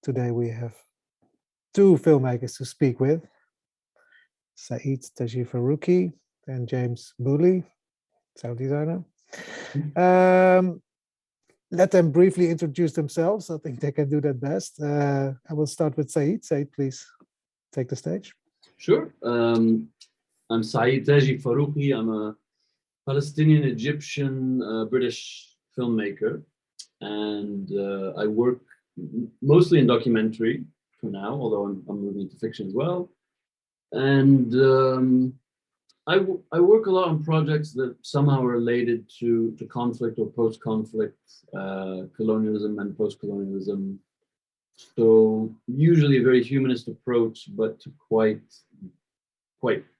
today we have two filmmakers to speak with, Saeed Farouky and James Bulley, sound designer. Let them briefly introduce themselves. I think they can do that best. I will start with Saeed. Saeed, please take the stage. Sure. I'm Saeed Farouky. I'm a Palestinian, Egyptian, British filmmaker, and I work mostly in documentary for now, although I'm moving to fiction as well. And I work a lot on projects that somehow are related to conflict or post-conflict, colonialism and post-colonialism. So usually a very humanist approach, but to quite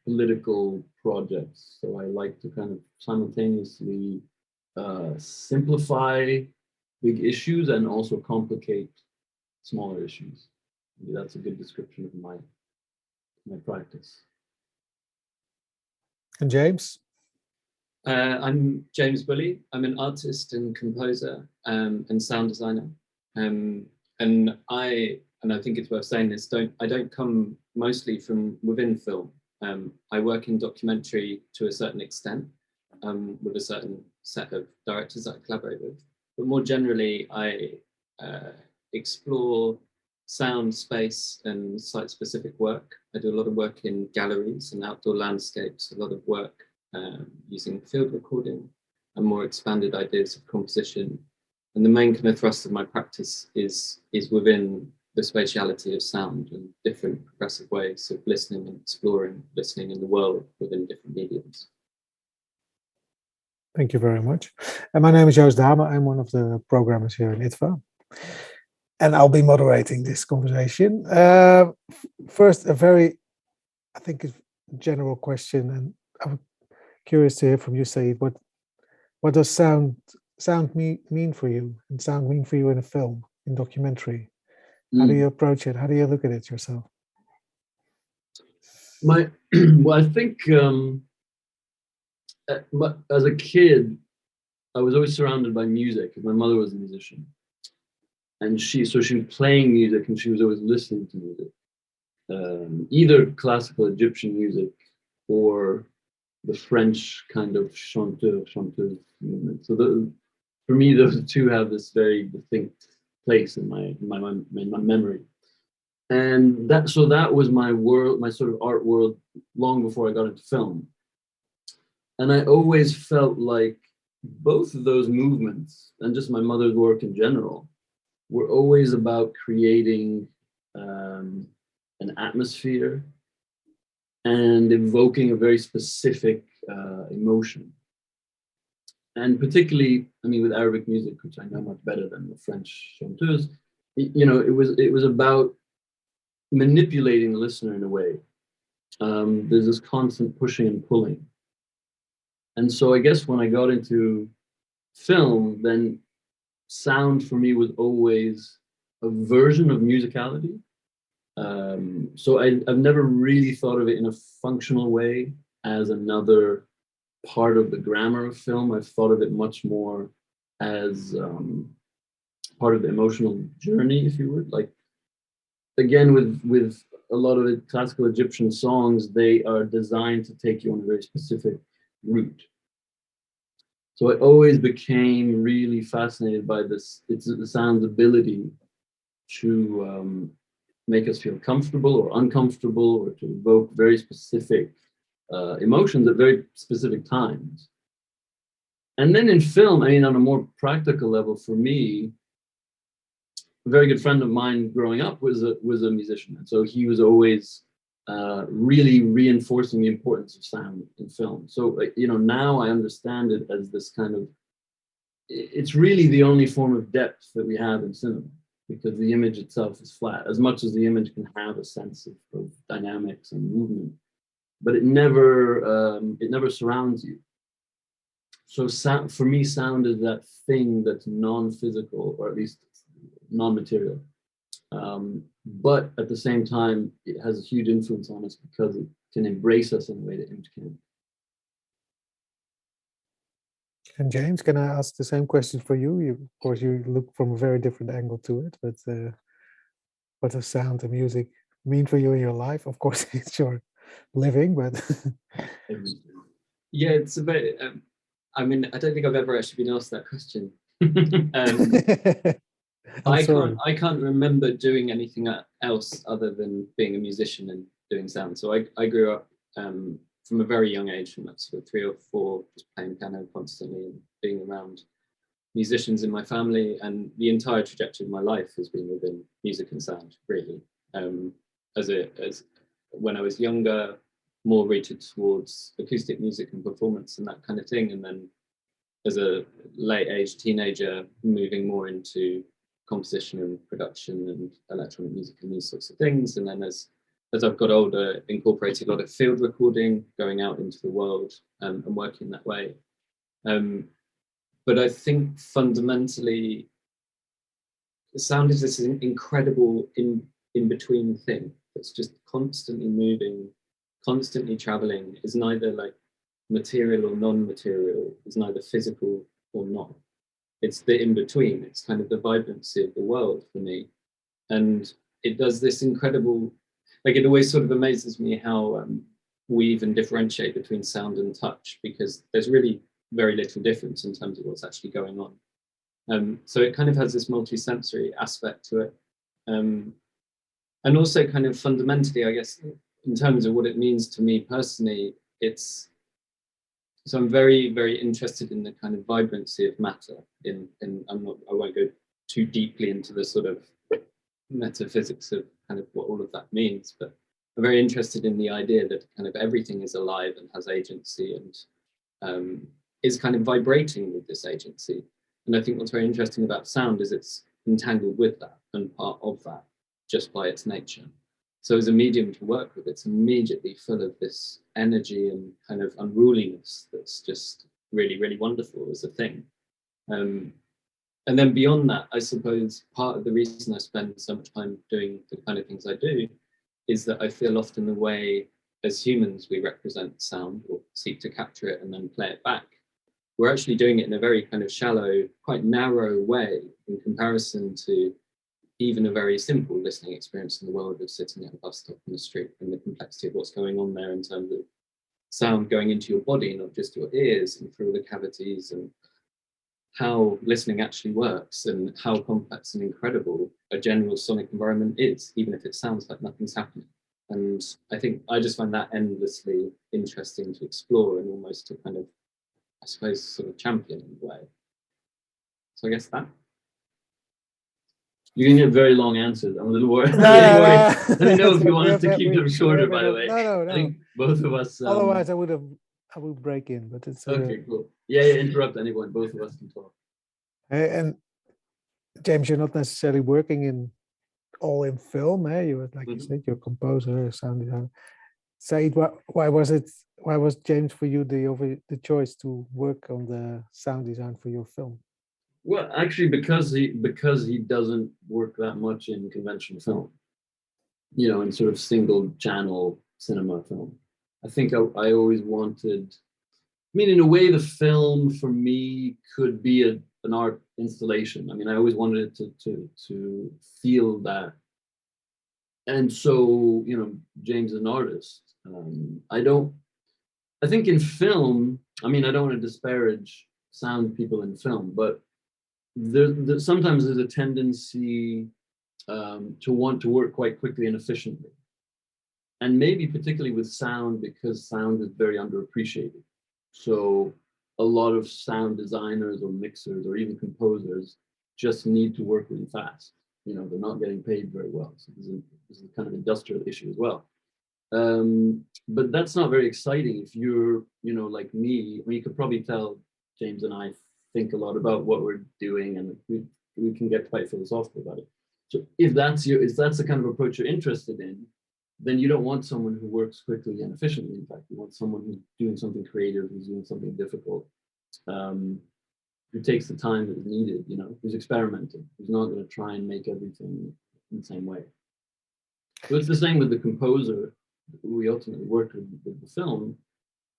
political projects. So I like to kind of simultaneously simplify big issues and also complicate smaller issues. Maybe that's a good description of my practice. And James? I'm James Bulley. I'm an artist and composer and sound designer. And I think it's worth saying this, I don't come mostly from within film. I work in documentary to a certain extent with a certain set of directors that I collaborate with. But more generally, I explore sound, space, and site-specific work. I do a lot of work in galleries and outdoor landscapes, a lot of work using field recording and more expanded ideas of composition. And the main kind of thrust of my practice is within the spatiality of sound and different progressive ways of listening and exploring listening in the world within different mediums. Thank you very much. And my name is Joost Dame. I'm one of the programmers here in IDFA. And I'll be moderating this conversation. First, a very, I think, general question, and I'm curious to hear from you, Saeed. What does sound mean for you, and sound mean for you in a film, in documentary? How do you approach it? How do you look at it yourself? Well, I think as a kid, I was always surrounded by music. My mother was a musician. And she was playing music and she was always listening to music, either classical Egyptian music or the French kind of chanteuse movement. So for me, those two have this very distinct place in my memory. And that was my world, my sort of art world, long before I got into film. And I always felt like both of those movements and just my mother's work in general were always about creating an atmosphere and evoking a very specific emotion. And particularly, I mean, with Arabic music, which I know much better than the French chanteuse, it was about manipulating the listener in a way. There's this constant pushing and pulling. And so I guess when I got into film, then sound for me was always a version of musicality. So I've never really thought of it in a functional way as another part of the grammar of film. I've thought of it much more as part of the emotional journey, if you would. Like, again, with a lot of the classical Egyptian songs, they are designed to take you on a very specific route. So I always became really fascinated by this. It's the sound's ability to make us feel comfortable or uncomfortable, or to evoke very specific emotions at very specific times. And then in film, I mean, on a more practical level, for me, a very good friend of mine growing up was a musician, and so he was always really reinforcing the importance of sound in film. So now I understand it as this kind of, it's really the only form of depth that we have in cinema, because the image itself is flat, as much as the image can have a sense of dynamics and movement, but it never surrounds you. So sound, for me, sound is that thing that's non-physical, or at least non-material. But at the same time, it has a huge influence on us because it can embrace us in a way that image can't. And James, can I ask the same question for you? Of course, you look from a very different angle to it, but what does sound and music mean for you in your life? Of course, it's your living, but Yeah, it's a bit. I mean, I don't think I've ever actually been asked that question. I'm sorry. I can't remember doing anything else other than being a musician and doing sound. So I grew up from a very young age, from like sort of 3 or 4, just playing piano constantly and being around musicians in my family, and the entire trajectory of my life has been within music and sound, really. As when I was younger, more rated towards acoustic music and performance and that kind of thing, and then as a late age teenager, moving more into composition and production and electronic music and these sorts of things. And then as I've got older, incorporated a lot of field recording, going out into the world and working that way. But I think fundamentally, sound is this incredible in-between thing that's just constantly moving, constantly traveling, is neither like material or non-material, is neither physical or not. It's the in-between. It's kind of the vibrancy of the world for me. And it does this incredible, like it always sort of amazes me how we even differentiate between sound and touch, because there's really very little difference in terms of what's actually going on. So it kind of has this multi-sensory aspect to it. And also kind of fundamentally, I guess, in terms of what it means to me personally, so I'm very, very interested in the kind of vibrancy of matter. I won't go too deeply into the sort of metaphysics of kind of what all of that means, but I'm very interested in the idea that kind of everything is alive and has agency and is kind of vibrating with this agency. And I think what's very interesting about sound is it's entangled with that and part of that just by its nature. So as a medium to work with, it's immediately full of this energy and kind of unruliness that's just really, really wonderful as a thing. And then beyond that, I suppose part of the reason I spend so much time doing the kind of things I do is that I feel often the way as humans we represent sound or seek to capture it and then play it back, we're actually doing it in a very kind of shallow, quite narrow way in comparison to even a very simple listening experience in the world of sitting at a bus stop on the street, and the complexity of what's going on there in terms of sound going into your body, not just your ears and through the cavities, and how listening actually works and how complex and incredible a general sonic environment is, even if it sounds like nothing's happening. And I think I just find that endlessly interesting to explore and almost to kind of, I suppose, sort of champion in a way. So I guess that. You can get very long answers. I'm a little worried. No. Let me know if you want us to keep them shorter, by the way. No. I think both of us. Otherwise, I would break in, but it's okay, cool. Yeah, interrupt anyone. Both of us can talk. And James, you're not necessarily working in film, eh? You were, like you said, you're a composer, a sound designer. Saeed, why was James for you the choice to work on the sound design for your film? Well, actually, because he doesn't work that much in conventional film, in sort of single channel cinema film. I think I always wanted. I mean, in a way, the film for me could be an art installation. I mean, I always wanted to feel that. And so, James is an artist. I think in film, I mean, I don't want to disparage sound people in film, but sometimes there's a tendency to want to work quite quickly and efficiently. And maybe particularly with sound, because sound is very underappreciated. So a lot of sound designers or mixers or even composers just need to work really fast. They're not getting paid very well. So this is a kind of industrial issue as well. But that's not very exciting if you're, like me. I mean, you could probably tell James and I think a lot about what we're doing, and we can get quite philosophical about it. So if that's the kind of approach you're interested in, then you don't want someone who works quickly and efficiently. In fact, you want someone who's doing something creative, who's doing something difficult, who takes the time that is needed, who's experimenting, who's not going to try and make everything in the same way. So it's the same with the composer who we ultimately worked with the film.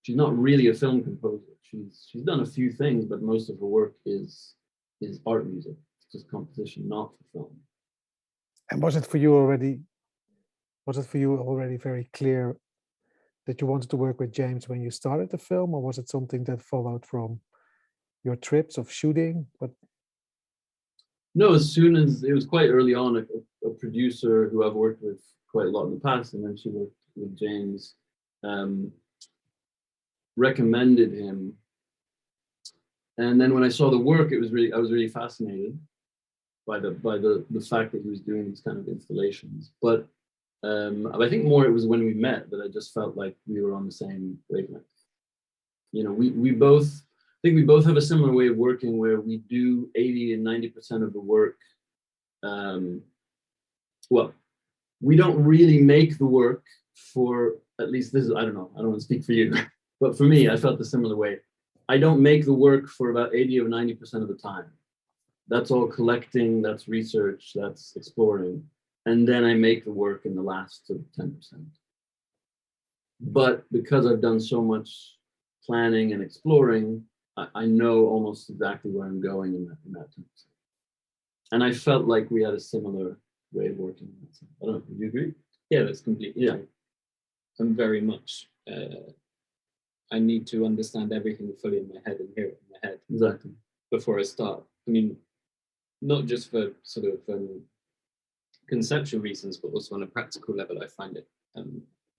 She's not really a film composer. She's done a few things, but most of her work is art music. It's just composition, not for film. And was it for you already? Was it for you already very clear that you wanted to work with James when you started the film, or was it something that followed from your trips of shooting? But No, as soon as it was quite early on, a producer who I've worked with quite a lot in the past, and then she worked with James, recommended him. And then when I saw the work, I was really fascinated by the fact that he was doing these kind of installations. But I think more it was when we met that I just felt like we were on the same wavelength. You know, we both, I think we both have a similar way of working where we do 80 and 90% of the work. Well, we don't really make the work for, at least this is, I don't know, I don't want to speak for you, but for me, I felt the similar way. I don't make the work for about 80 or 90% of the time. That's all collecting, that's research, that's exploring. And then I make the work in the last sort of 10%. But because I've done so much planning and exploring, I know almost exactly where I'm going in that 10%. And I felt like we had a similar way of working. I don't know, would you agree? Yeah, that's completely. Yeah. I'm very much, I need to understand everything fully in my head and hear it in my head. Exactly. Before I start. I mean, not just for sort of conceptual reasons, but also on a practical level, I find it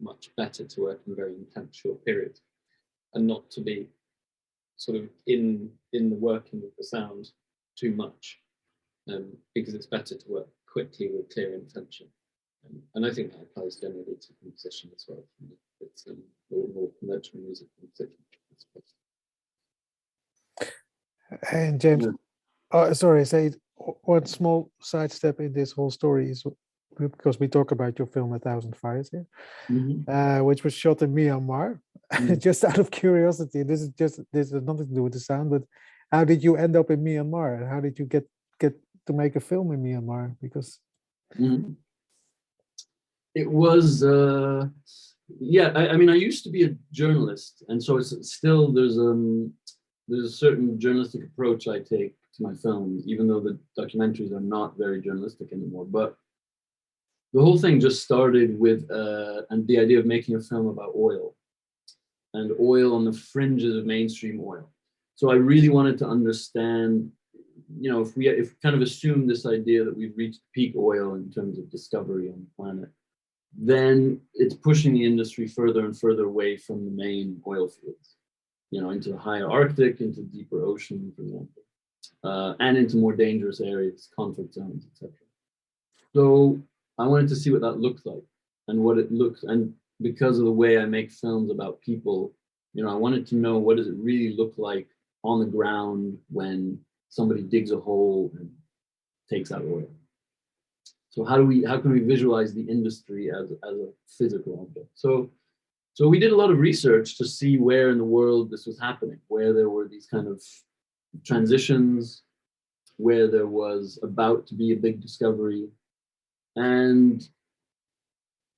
much better to work in very intense short periods and not to be sort of in the working of the sound too much, because it's better to work quickly with clear intention. And I think that applies generally to composition as well. It's more conventional music composition. and James, Yeah. sorry, Saeed, one small sidestep in this whole story is because we talk about your film A Thousand Fires here, which was shot in Myanmar. Just out of curiosity, this has nothing to do with the sound, but how did you end up in Myanmar, and how did you get to make a film in Myanmar? Because it was yeah, I mean, I used to be a journalist, and so it's still there's a certain journalistic approach I take to my films, even though the documentaries are not very journalistic anymore. But the whole thing just started with and the idea of making a film about oil and oil on the fringes of mainstream oil. So I really wanted to understand, you know, if we kind of assume this idea that we've reached peak oil in terms of discovery on the planet, then it's pushing the industry further and further away from the main oil fields, you know, into the higher Arctic, into deeper ocean, for example, and into more dangerous areas, conflict zones, etc. So I wanted to see what that looked like and what it looks, and because of the way I make films about people, you know, I wanted to know what does it really look like on the ground when somebody digs a hole and takes out oil. So how can we visualize the industry as a physical object? So we did a lot of research to see where in the world this was happening, where there were these kind of transitions, where there was about to be a big discovery. And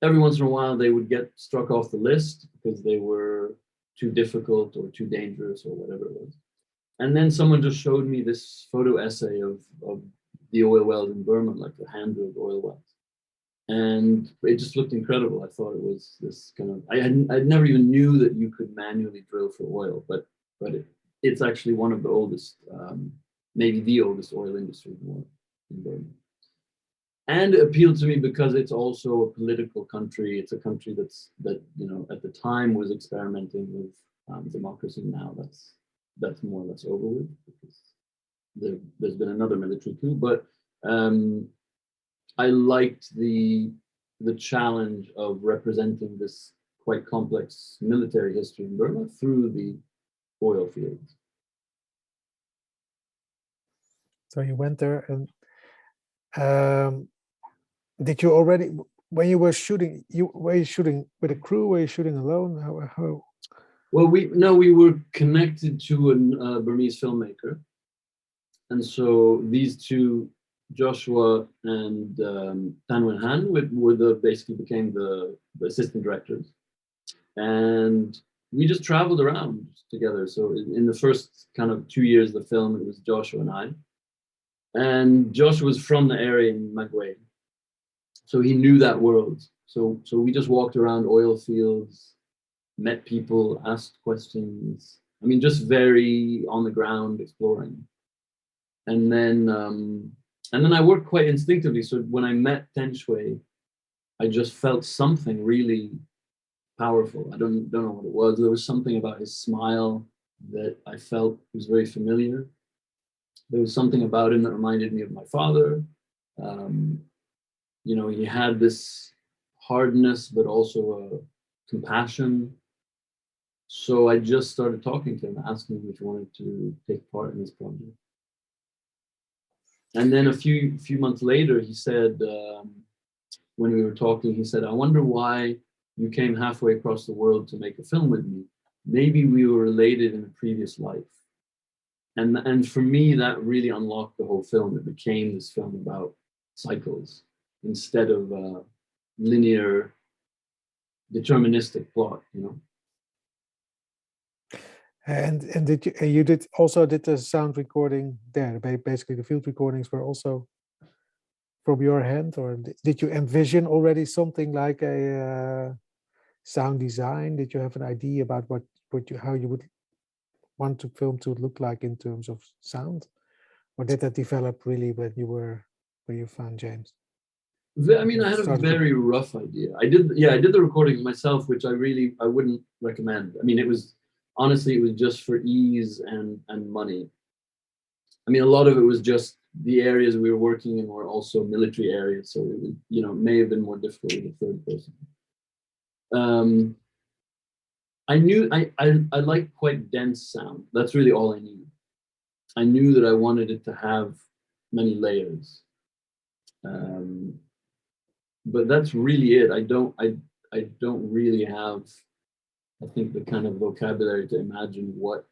every once in a while they would get struck off the list because they were too difficult or too dangerous or whatever it was. And then someone just showed me this photo essay of the oil wells in Burma, like the hand-drilled oil wells. And it just looked incredible. I thought it was this kind of, I never even knew that you could manually drill for oil, but it's actually one of the oldest, maybe the oldest oil industry in the world in Burma. And it appealed to me because it's also a political country. It's a country that you know, at the time was experimenting with democracy. Now that's more or less over with because there's been another military coup. But I liked the challenge of representing this quite complex military history in Burma through the oil fields. so you went there, and did you already, when you were shooting, were you shooting with a crew? Were you shooting alone? How? Well, we were connected to a Burmese filmmaker, and so these two, Joshua and Tan Wen Han, basically became the assistant directors, and we just traveled around together. So in the first kind of 2 years of the film, it was Joshua and I, and Joshua was from the area in Magway. So he knew that world. So we just walked around oil fields, met people, asked questions. I mean, just very on the ground exploring. And then I worked quite instinctively. So when I met Ten Shui, I just felt something really powerful. I don't know what it was. There was something about his smile that I felt was very familiar. There was something about him that reminded me of my father. You know, he had this hardness, but also a compassion. So I just started talking to him, asking him if he wanted to take part in this project. And then a few months later, he said, when we were talking, he said, I wonder why you came halfway across the world to make a film with me. Maybe we were related in a previous life. And for me, that really unlocked the whole film. It became this film about cycles instead of a linear, deterministic plot, you know. And did you did the sound recording there? Basically, the field recordings were also from your hand, or did you envision already something like a sound design? Did you have an idea about how you would want to film to look like in terms of sound, or did that develop really when you found James? I mean, I had a very rough idea. I did the recordings myself, which I wouldn't recommend. I mean, it was just for ease and money. I mean, a lot of it was just the areas we were working in were also military areas, so it would, you know, may have been more difficult with the third person. I knew I liked quite dense sound. That's really all I knew. I knew that I wanted it to have many layers. But that's really it. I don't really have, I think, the kind of vocabulary to imagine what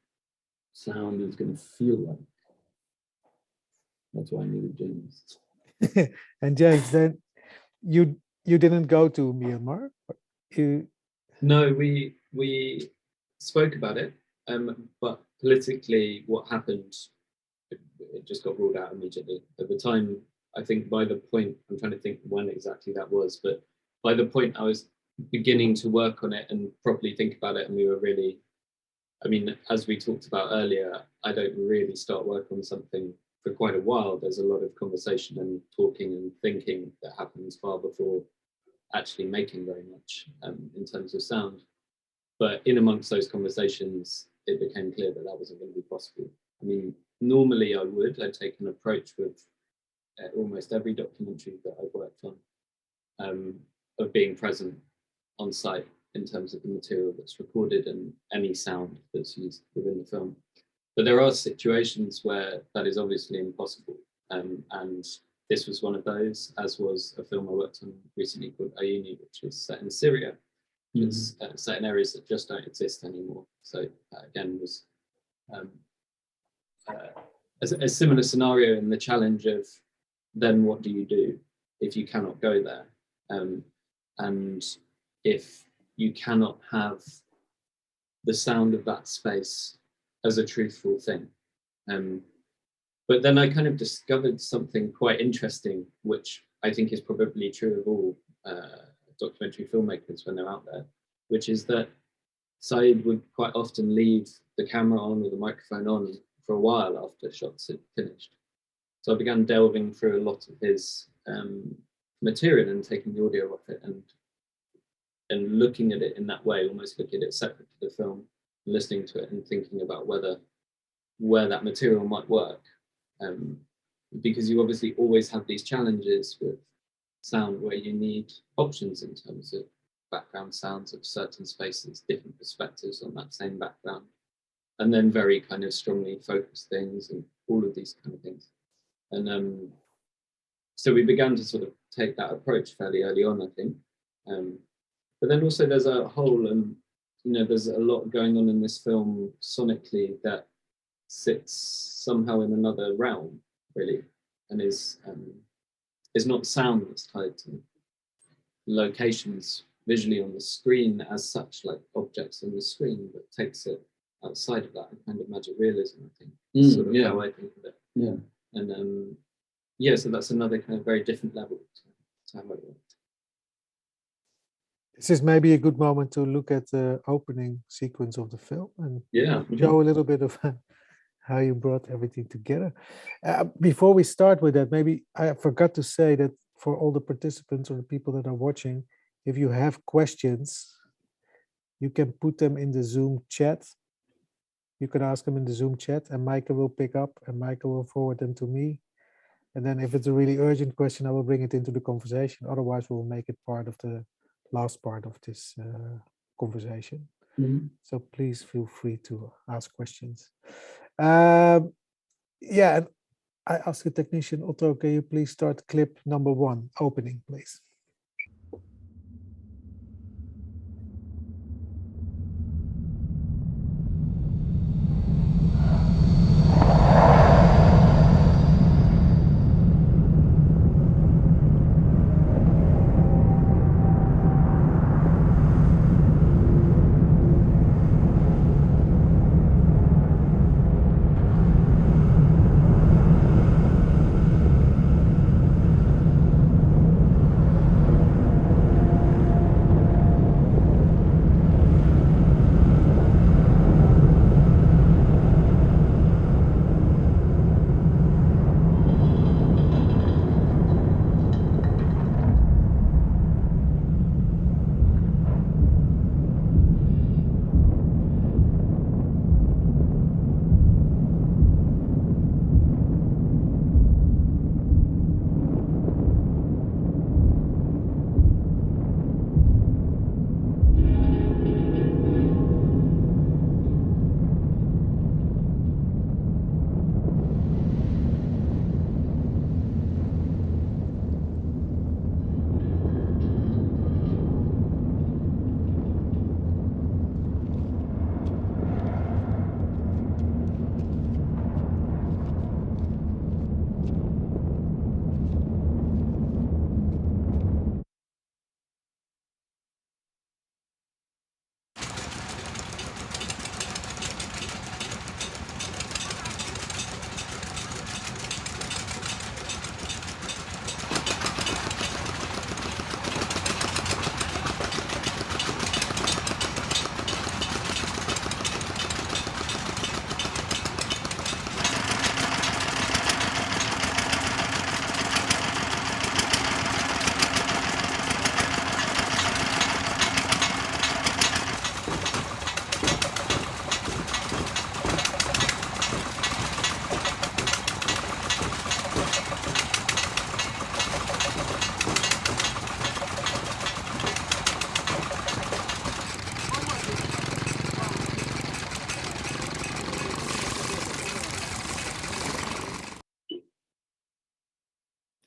sound is going to feel like. That's why I needed James. And James, then you didn't go to Myanmar? No, we spoke about it, but politically, what happened, it just got ruled out immediately. At the time, I think by the point, I'm trying to think when exactly that was, but by the point I was beginning to work on it and properly think about it, and we were really, I mean, as we talked about earlier, I don't really start work on something for quite a while. There's a lot of conversation and talking and thinking that happens far before actually making very much in terms of sound. But in amongst those conversations, it became clear that that wasn't going to be possible. I mean, normally I'd take an approach with almost every documentary that I've worked on, of being present on site in terms of the material that's recorded and any sound that's used within the film. But there are situations where that is obviously impossible. And this was one of those, as was a film I worked on recently called Ayuni, which is set in Syria. Mm-hmm. It's set in areas that just don't exist anymore. So again, was a similar scenario in the challenge of then what do you do if you cannot go there? And if you cannot have the sound of that space as a truthful thing. But then I kind of discovered something quite interesting, which I think is probably true of all documentary filmmakers when they're out there, which is that Saeed would quite often leave the camera on or the microphone on for a while after shots had finished. So I began delving through a lot of his material and taking the audio off it and looking at it in that way, almost looking at it separate to the film, listening to it and thinking about where that material might work. Because you obviously always have these challenges with sound where you need options in terms of background sounds of certain spaces, different perspectives on that same background, and then very kind of strongly focused things and all of these kind of things. And so we began to sort of take that approach fairly early on, I think. But then also there's a whole, there's a lot going on in this film sonically that sits somehow in another realm, really, and is not sound that's tied to locations visually on the screen as such, like objects on the screen, but takes it outside of that, a kind of magic realism, I think. Sort of how I think of it. Yeah. And so that's another kind of very different level. time I will. This is maybe a good moment to look at the opening sequence of the film and Yeah. show a little bit of how you brought everything together. Before we start with that, maybe I forgot to say that for all the participants or the people that are watching, if you have questions, you can put them in the Zoom chat. You can ask them in the Zoom chat and Michael will pick up and Michael will forward them to me. And then if it's a really urgent question, I will bring it into the conversation. Otherwise, we'll make it part of the last part of this conversation. Mhm. So please feel free to ask questions. Yeah, and I ask the technician, Otto, can you please start clip number 1, opening, please?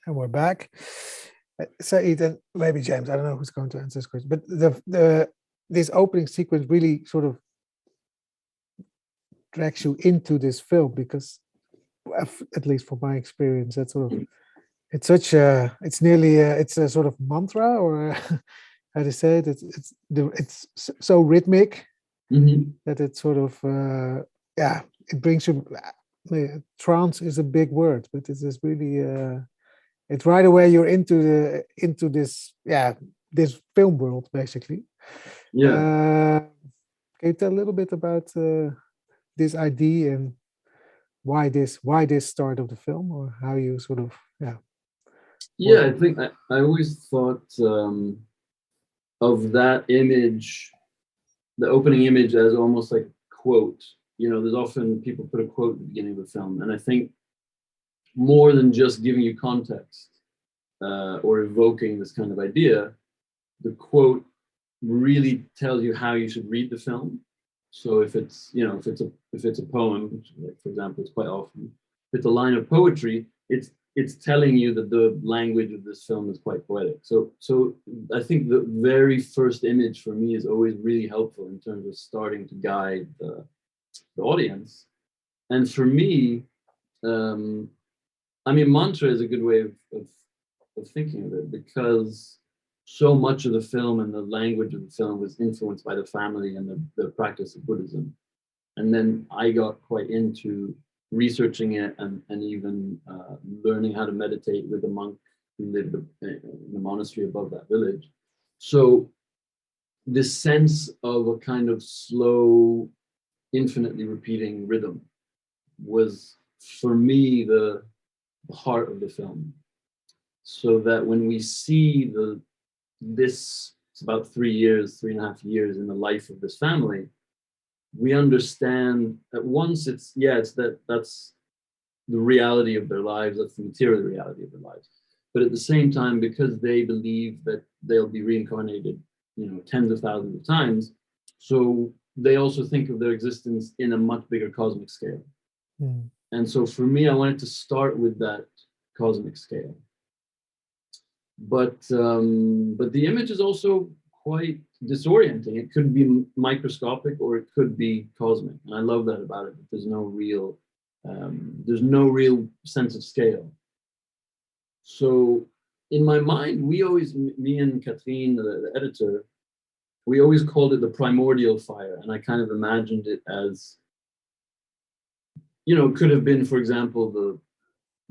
And we're back. Saeed and maybe James, I don't know who's going to answer this question, but this opening sequence really sort of drags you into this film because, at least from my experience, that's sort of it's a sort of mantra or how to say it. It's so rhythmic Mhm. that it sort of it brings you. Trance is a big word, but it is really. It's right away you're into this this film world basically. Yeah. Can you tell a little bit about this idea and why this start of the film, or how you sort of Yeah, I think I always thought of that image, the opening image, as almost like a quote. You know, there's often people put a quote at the beginning of a film, and I think more than just giving you context or evoking this kind of idea, the quote really tells you how you should read the film. So if it's a poem, which, like, for example, it's quite often, if it's a line of poetry, it's telling you that the language of this film is quite poetic. So I think the very first image for me is always really helpful in terms of starting to guide the audience. And for me, I mean, mantra is a good way of thinking of it, because so much of the film and the language of the film was influenced by the family and the practice of Buddhism. And then I got quite into researching it and even learning how to meditate with a monk who lived in the monastery above that village. So this sense of a kind of slow, infinitely repeating rhythm was, for me, the heart of the film. So that when we see this, it's about 3.5 years in the life of this family, we understand at once that's the reality of their lives, that's the material reality of their lives. But at the same time, because they believe that they'll be reincarnated, tens of thousands of times, so they also think of their existence in a much bigger cosmic scale. Mm. And so for me, I wanted to start with that cosmic scale. But the image is also quite disorienting. It could be microscopic or it could be cosmic, and I love that about it. There's no real sense of scale. So in my mind, me and Katrien, the editor, we always called it the primordial fire, and I kind of imagined it as, it could have been, for example,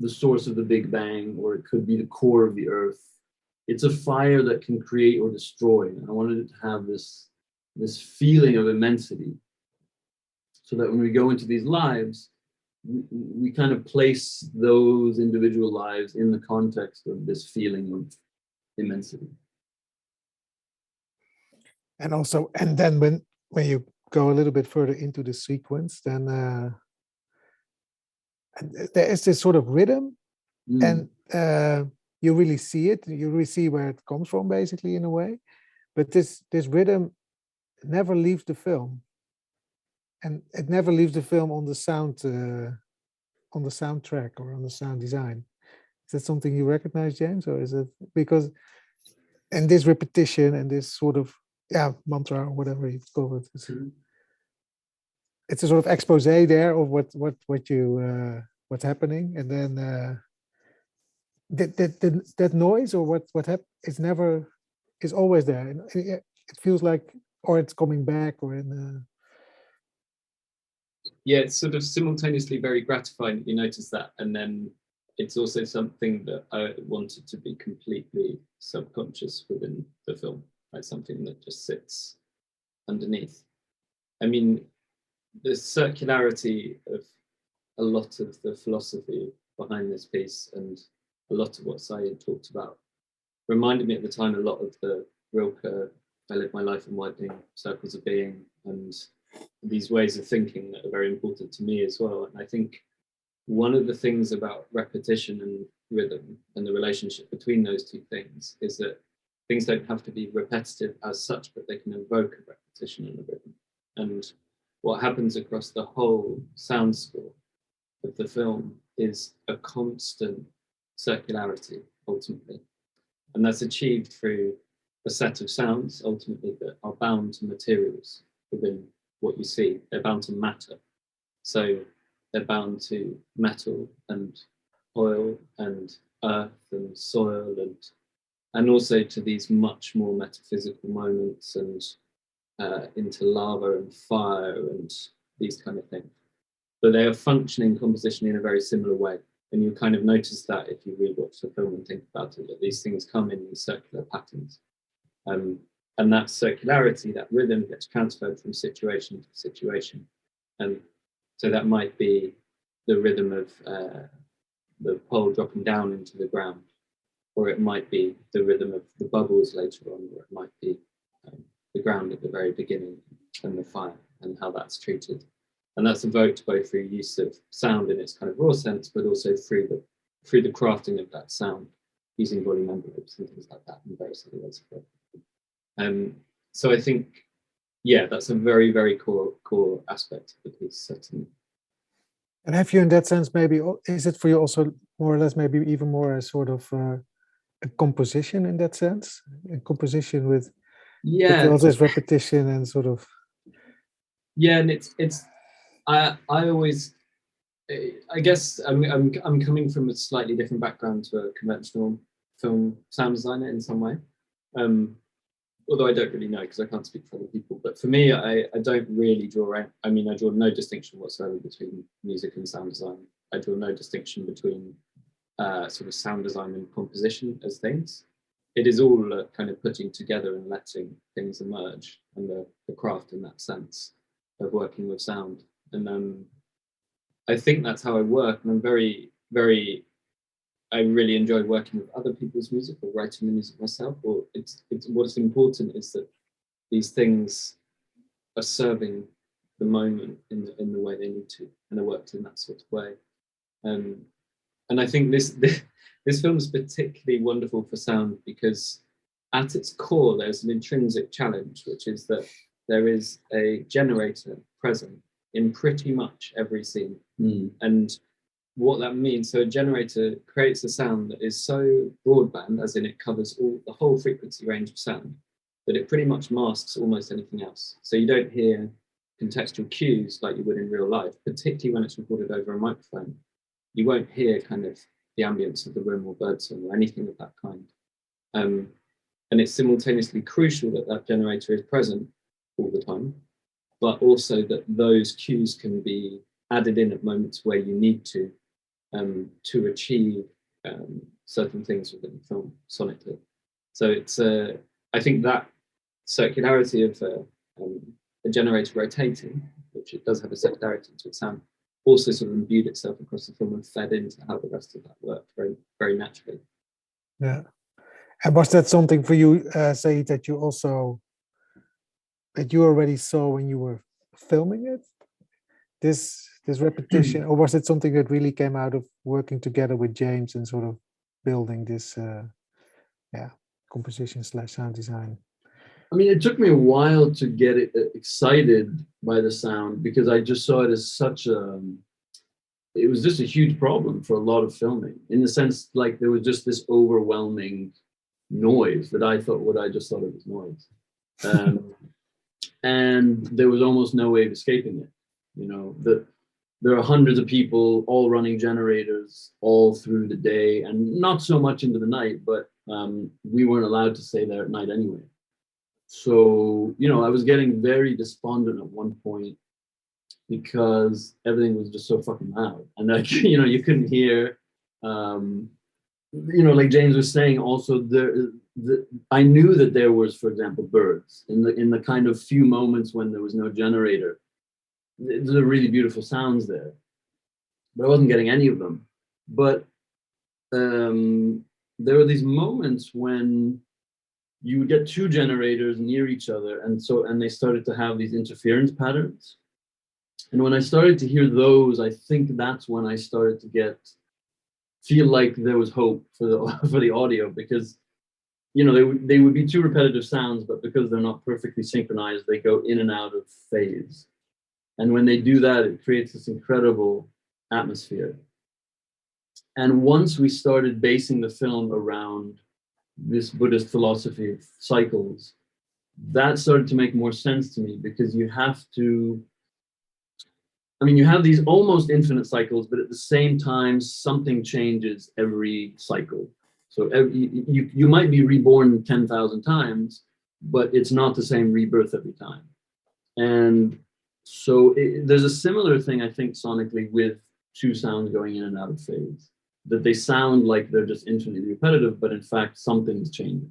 the source of the Big Bang, or it could be the core of the Earth. It's a fire that can create or destroy. And I wanted it to have this feeling of immensity, so that when we go into these lives, we kind of place those individual lives in the context of this feeling of immensity. And then when you go a little bit further into the sequence, then there is this sort of rhythm, and you really see it. You really see where it comes from, basically, in a way. But this rhythm never leaves the film, and it never leaves the film on the soundtrack or on the sound design. Is that something you recognize, James, or is it because and this repetition and this sort of mantra or whatever you call it, it's a sort of expose there of what's happening, and then that noise or what happened is always there, and it feels like, or it's coming back, or in it's sort of simultaneously very gratifying that you notice that, and then it's also something that I wanted to be completely subconscious within the film, like something that just sits underneath. I mean, the circularity of a lot of the philosophy behind this piece and a lot of what Saeed talked about reminded me at the time a lot of the Rilke, I live my life in widening circles of being, and these ways of thinking that are very important to me as well. And I think one of the things about repetition and rhythm and the relationship between those two things is that things don't have to be repetitive as such, but they can evoke a repetition and a rhythm. And what happens across the whole sound score of the film is a constant circularity, ultimately. And that's achieved through a set of sounds, ultimately, that are bound to materials within what you see. They're bound to matter. So they're bound to metal and oil and earth and soil, and also to these much more metaphysical moments, and into lava and fire and these kind of things. But they are functioning compositionally in a very similar way. And you kind of notice that if you rewatch the film and think about it, that these things come in these circular patterns. And that circularity, that rhythm, gets transferred from situation to situation. And so that might be the rhythm of the pole dropping down into the ground, or it might be the rhythm of the bubbles later on, or it might be the ground at the very beginning and the fire and how that's treated. And that's evoked both through use of sound in its kind of raw sense, but also through the crafting of that sound, using volume envelopes and things like that in various other ways. So I think, that's a very, very core aspect of the piece, certainly. And have you, in that sense, maybe, is it for you also more or less, maybe even more a sort of a composition in that sense? A composition with all this repetition and sort of. Yeah, and it's I always, I guess I'm coming from a slightly different background to a conventional film sound designer in some way. Although I don't really know because I can't speak for other people. But for me, I don't really draw out. I mean, I draw no distinction whatsoever between music and sound design. I draw no distinction between sort of sound design and composition as things. It is all kind of putting together and letting things emerge, and the craft in that sense of working with sound. And I think that's how I work, and I'm I really enjoy working with other people's music or writing the music myself. Or it's what's important is that these things are serving the moment in the way they need to, and are worked in that sort of way. And I think this film is particularly wonderful for sound because at its core there's an intrinsic challenge, which is that there is a generator present in pretty much every scene. And what that means, so a generator creates a sound that is so broadband, as in it covers the whole frequency range of sound, that it pretty much masks almost anything else. So you don't hear contextual cues like you would in real life, particularly when it's recorded over a microphone. You won't hear kind of the ambience of the room or birdsong or anything of that kind. And it's simultaneously crucial that that generator is present all the time, but also that those cues can be added in at moments where you need to achieve certain things within the film sonically. So it's I think that circularity of a generator rotating, which it does have a circularity to its sound, also sort of imbued itself across the film and fed into how the rest of that worked very, very naturally. Yeah. And was that something for you, Saeed, that you already saw when you were filming it? This repetition, or was it something that really came out of working together with James and sort of building this composition / sound design? I mean, it took me a while to get excited by the sound because I just saw it as it was just a huge problem for a lot of filming, in the sense like there was just this overwhelming noise that I just thought it was noise. And there was almost no way of escaping it. You know, there are hundreds of people all running generators all through the day, and not so much into the night, but we weren't allowed to stay there at night anyway. So, you know, I was getting very despondent at one point because everything was just so fucking loud. And like, you know, you couldn't hear, you know, like James was saying, also I knew that there was, for example, birds in the kind of few moments when there was no generator. There's a really beautiful sounds there, but I wasn't getting any of them. But there were these moments when you would get two generators near each other, and they started to have these interference patterns. And when I started to hear those, I think that's when I started to feel like there was hope for the audio, because, you know, they would be two repetitive sounds, but because they're not perfectly synchronized, they go in and out of phase. And when they do that, it creates this incredible atmosphere. And once we started basing the film around this Buddhist philosophy of cycles, that started to make more sense to me, because you have these almost infinite cycles, but at the same time, something changes every cycle. So you might be reborn 10,000 times, but it's not the same rebirth every time. And so there's a similar thing, I think, sonically, with two sounds going in and out of phase, that they sound like they're just infinitely repetitive, but in fact, something's changing.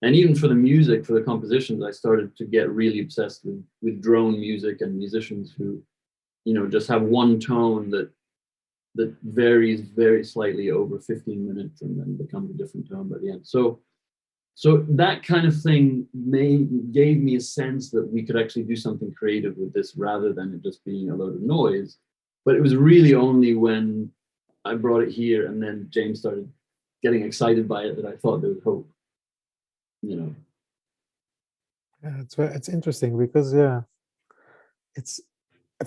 And even for the music, for the compositions, I started to get really obsessed with drone music and musicians who, you know, just have one tone that varies very slightly over 15 minutes and then becomes a different tone by the end. So that kind of thing gave me a sense that we could actually do something creative with this, rather than it just being a load of noise. But it was really only when I brought it here and then James started getting excited by it that I thought there was hope, you know. Yeah, it's interesting because it's,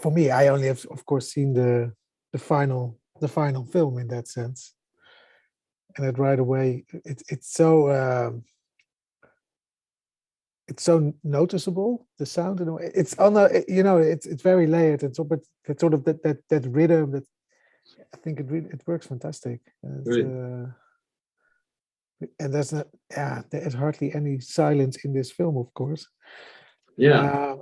for me, I only have, of course, seen the final film in that sense, and it right away it's so noticeable, the sound. You know, it's on a, you know, it's very layered, and so, but that sort of that rhythm, that I think it works fantastic. And there's not, there is hardly any silence in this film, of course. Yeah.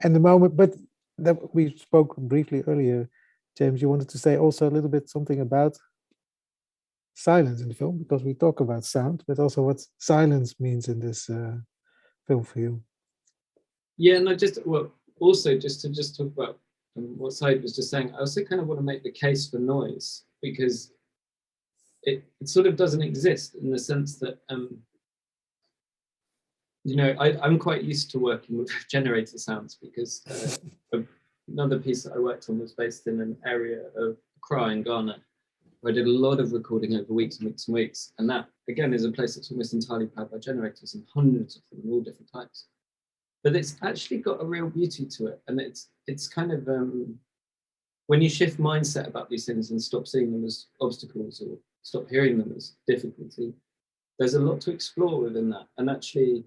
And the moment, but that we spoke briefly earlier, James, you wanted to say also a little bit something about silence in the film? Because we talk about sound, but also what silence means in this film for you. Yeah, no, also just to talk about what Saeed was just saying, I also kind of want to make the case for noise, because it sort of doesn't exist in the sense that, you know, I'm quite used to working with generator sounds, because another piece that I worked on was based in an area of Accra in Ghana, where I did a lot of recording over weeks and weeks and weeks. And that, again, is a place that's almost entirely powered by generators, and hundreds of them, all different types. But it's actually got a real beauty to it. And it's kind of, when you shift mindset about these things and stop seeing them as obstacles or stop hearing them as difficulty, there's a lot to explore within that. And actually,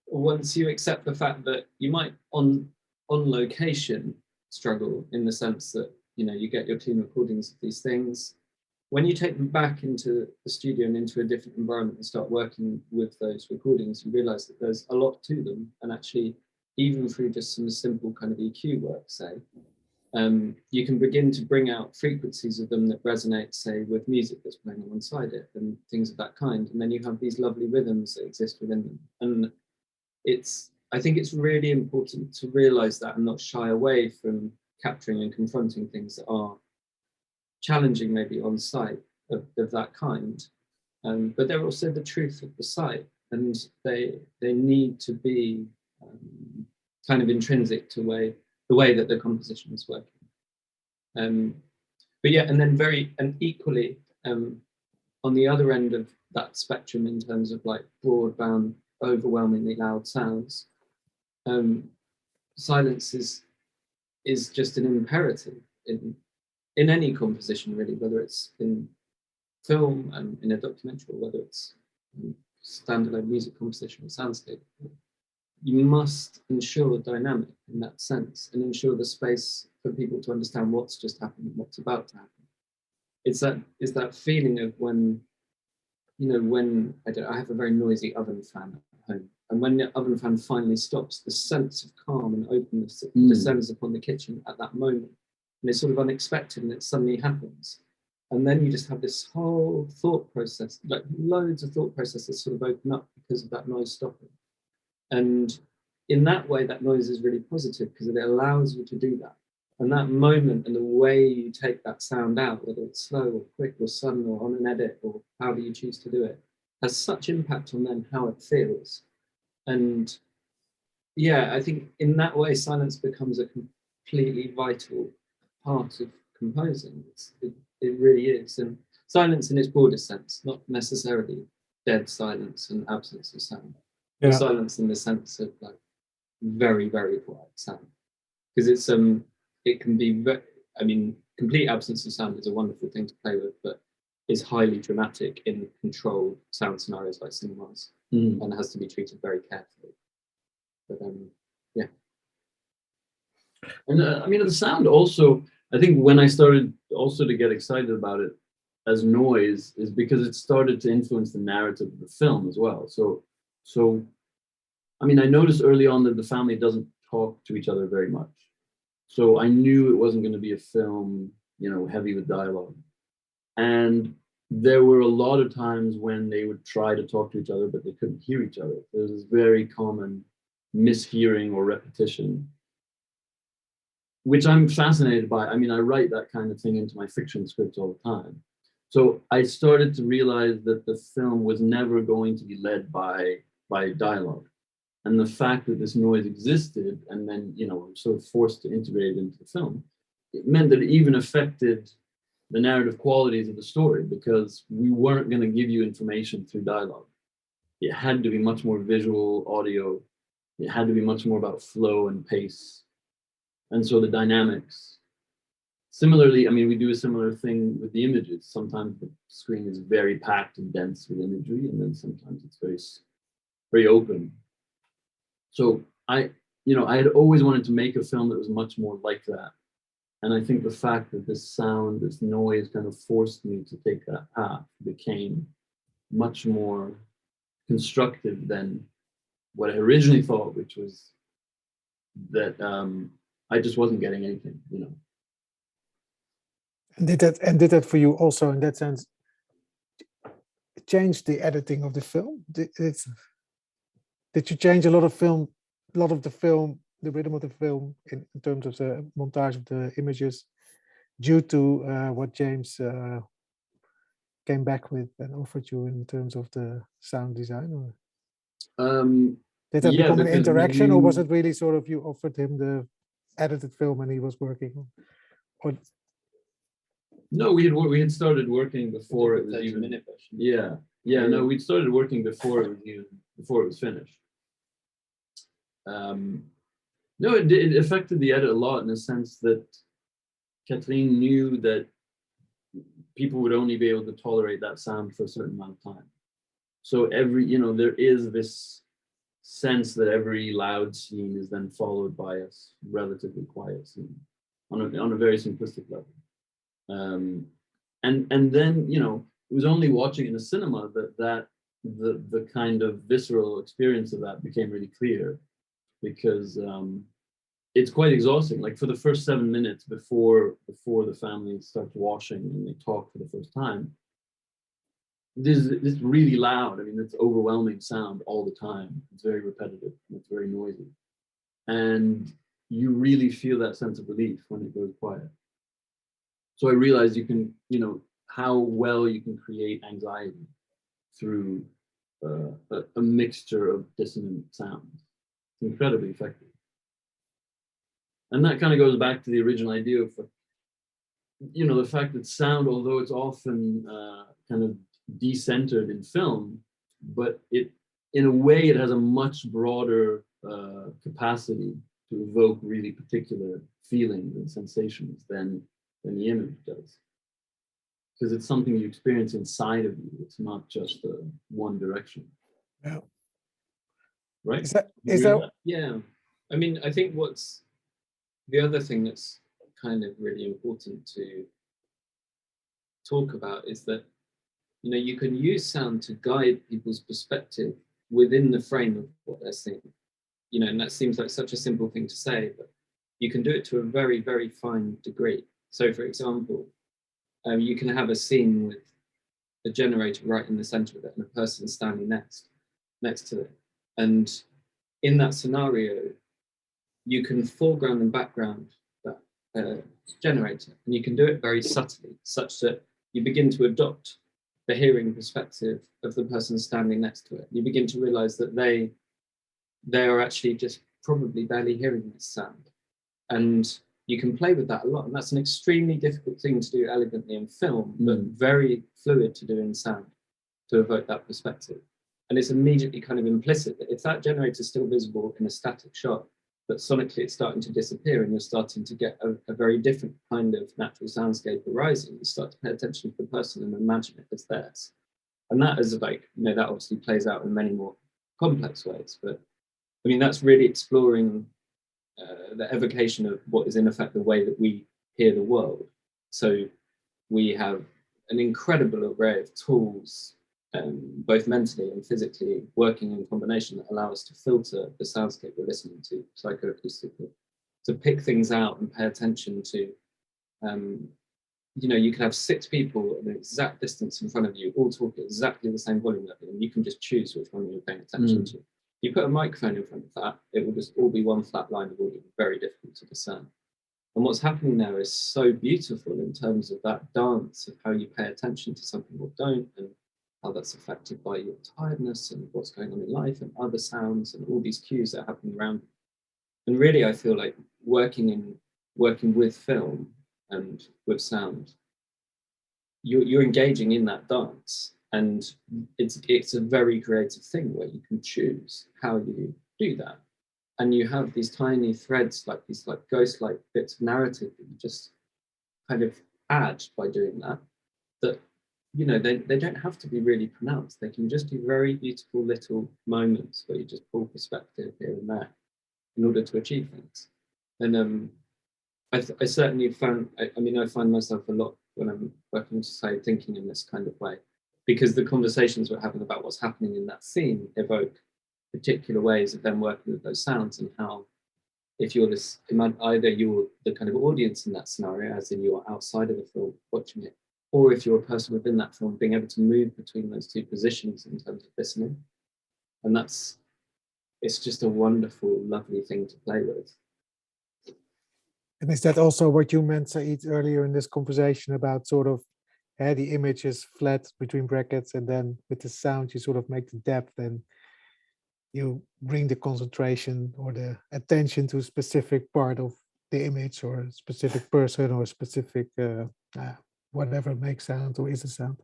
once you accept the fact that you might on location struggle, in the sense that, you know, you get your clean recordings of these things, when you take them back into the studio and into a different environment and start working with those recordings, you realize that there's a lot to them. And actually, even through just some simple kind of EQ work, say, you can begin to bring out frequencies of them that resonate, say, with music that's playing alongside it and things of that kind. And then you have these lovely rhythms that exist within them. And I think it's really important to realize that and not shy away from capturing and confronting things that are challenging, maybe on site, of that kind. But they're also the truth of the site, and they need to be kind of intrinsic to the way that the composition is working. But yeah, and then equally, on the other end of that spectrum, in terms of like broadband, overwhelmingly loud sounds, silence is just an imperative in any composition, really, whether it's in film and in a documentary, or whether it's standalone music composition or soundscape. You must ensure dynamic in that sense, and ensure the space for people to understand what's just happened and what's about to happen. It's that feeling of when, you know, I have a very noisy oven fan at home, and when the oven fan finally stops, the sense of calm and openness that descends upon the kitchen at that moment, and it's sort of unexpected, and it suddenly happens. And then you just have this whole thought process, like loads of thought processes sort of open up because of that noise stopping. And in that way, that noise is really positive, because it allows you to do that. And that moment and the way you take that sound out, whether it's slow or quick or sudden or on an edit or however you choose to do it, has such impact on then how it feels. And yeah, I think in that way, silence becomes a completely vital part of composing. It really is. And silence in its broadest sense, not necessarily dead silence and absence of sound. Yeah. But silence in the sense of like very, very quiet sound. Because it can be, I mean, complete absence of sound is a wonderful thing to play with, but is highly dramatic in controlled sound scenarios like cinemas, and has to be treated very carefully. But yeah. And I mean, the sound also, I think when I started also to get excited about it as noise, is because it started to influence the narrative of the film as well. So I mean, I noticed early on that the family doesn't talk to each other very much. So I knew it wasn't going to be a film, you know, heavy with dialogue. And there were a lot of times when they would try to talk to each other, but they couldn't hear each other. There was this very common mishearing or repetition, which I'm fascinated by. I mean, I write that kind of thing into my fiction scripts all the time. So I started to realize that the film was never going to be led by dialogue. And the fact that this noise existed, and then, you know, sort of forced to integrate it into the film, it meant that it even affected the narrative qualities of the story, because we weren't going to give you information through dialogue. It had to be much more visual, audio. It had to be much more about flow and pace. And so the dynamics. Similarly, I mean, we do a similar thing with the images. Sometimes the screen is very packed and dense with imagery, and then sometimes it's very, very open. So I had always wanted to make a film that was much more like that. And I think the fact that this sound, this noise kind of forced me to take that path became much more constructive than what I originally thought, which was that I just wasn't getting anything, you know. And did that for you also, in that sense, change the editing of the film? Did you change a lot of the film, the rhythm of the film in terms of the montage of the images due to what James came back with and offered you in terms of the sound design? Or did that become an interaction, or was it really sort of you offered him the edited film and he was working on? Or, no, we had started working before it was even. No, we'd started working before it was finished. No, it affected the edit a lot in the sense that Kathleen knew that people would only be able to tolerate that sound for a certain amount of time. So there is this sense that every loud scene is then followed by a relatively quiet scene on a very simplistic level. And then, it was only watching in the cinema that the kind of visceral experience of that became really clear, because it's quite exhausting. Like for the first 7 minutes before the family starts washing and they talk for the first time, this really loud. I mean, it's overwhelming sound all the time. It's very repetitive and it's very noisy. And you really feel that sense of relief when it goes quiet. So I realized you can, how well you can create anxiety through a mixture of dissonant sounds. It's incredibly effective. And that kind of goes back to the original idea of, the fact that sound, although it's often kind of decentered in film, but in a way, it has a much broader capacity to evoke really particular feelings and sensations than the image does. Because it's something you experience inside of you. It's not just one direction. Yeah. Right? Is that? Yeah. I mean, I think what's the other thing that's kind of really important to talk about is that, you can use sound to guide people's perspective within the frame of what they're seeing. And that seems like such a simple thing to say, but you can do it to a very, very fine degree. So, for example, you can have a scene with a generator right in the center of it and a person standing next to it. And in that scenario, you can foreground and background that generator, and you can do it very subtly, such that you begin to adopt the hearing perspective of the person standing next to it. You begin to realize that they are actually just probably barely hearing this sound. And you can play with that a lot. And that's an extremely difficult thing to do elegantly in film, but very fluid to do in sound, to evoke that perspective. And it's immediately kind of implicit that if that generator is still visible in a static shot, but sonically it's starting to disappear and you're starting to get a very different kind of natural soundscape arising, you start to pay attention to the person and imagine it as theirs. And that is like, that obviously plays out in many more complex ways. But I mean, that's really exploring the evocation of what is in effect the way that we hear the world. So we have an incredible array of tools, both mentally and physically, working in combination that allow us to filter the soundscape we're listening to psychoacoustically, to pick things out and pay attention to. You can have 6 people at an exact distance in front of you, all talking exactly the same volume level, and you can just choose which one you're paying attention to. You put a microphone in front of that, it will just all be one flat line of audio, very difficult to discern. And what's happening there is so beautiful in terms of that dance of how you pay attention to something or don't, and how that's affected by your tiredness and what's going on in life and other sounds and all these cues that are happening around you. And really, I feel like working with film and with sound, you're engaging in that dance. And it's a very creative thing where you can choose how you do that. And you have these tiny threads, like these like ghost-like bits of narrative that you just kind of add by doing that. That, they don't have to be really pronounced. They can just be very beautiful little moments where you just pull perspective here and there in order to achieve things. And I certainly found, I find myself a lot when I'm working with society thinking in this kind of way, because the conversations we're having about what's happening in that scene evoke particular ways of them working with those sounds, and how if you're either you're the kind of audience in that scenario, as in you're outside of the film watching it, or if you're a person within that film, being able to move between those two positions in terms of listening. And it's just a wonderful, lovely thing to play with. And is that also what you meant, Saeed, earlier in this conversation about sort of the image is flat between brackets, and then with the sound you sort of make the depth and you bring the concentration or the attention to a specific part of the image or a specific person or a specific whatever makes sound or is a sound.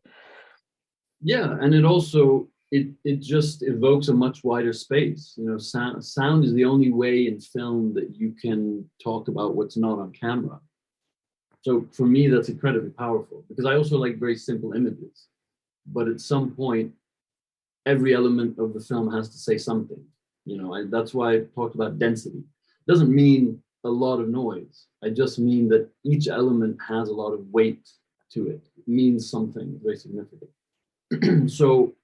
Yeah, and it also it just evokes a much wider space. You know, sound is the only way in film that you can talk about what's not on camera. So for me, that's incredibly powerful, because I also like very simple images. But at some point, every element of the film has to say something. You know, that's why I talked about density. It doesn't mean a lot of noise. I just mean that each element has a lot of weight to it. It means something very significant. So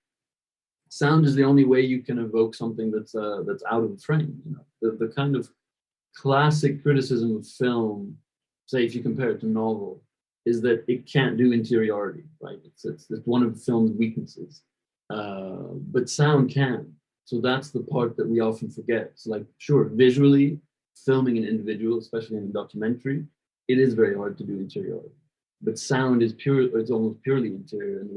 sound is the only way you can evoke something that's out of the frame. You know, the kind of classic criticism of film, say if you compare it to novel, is that it can't do interiority, right? It's one of the film's weaknesses. But sound can. So that's the part that we often forget. It's like, sure, visually, filming an individual, especially in a documentary, it is very hard to do interiority. But sound is it's almost purely interior in the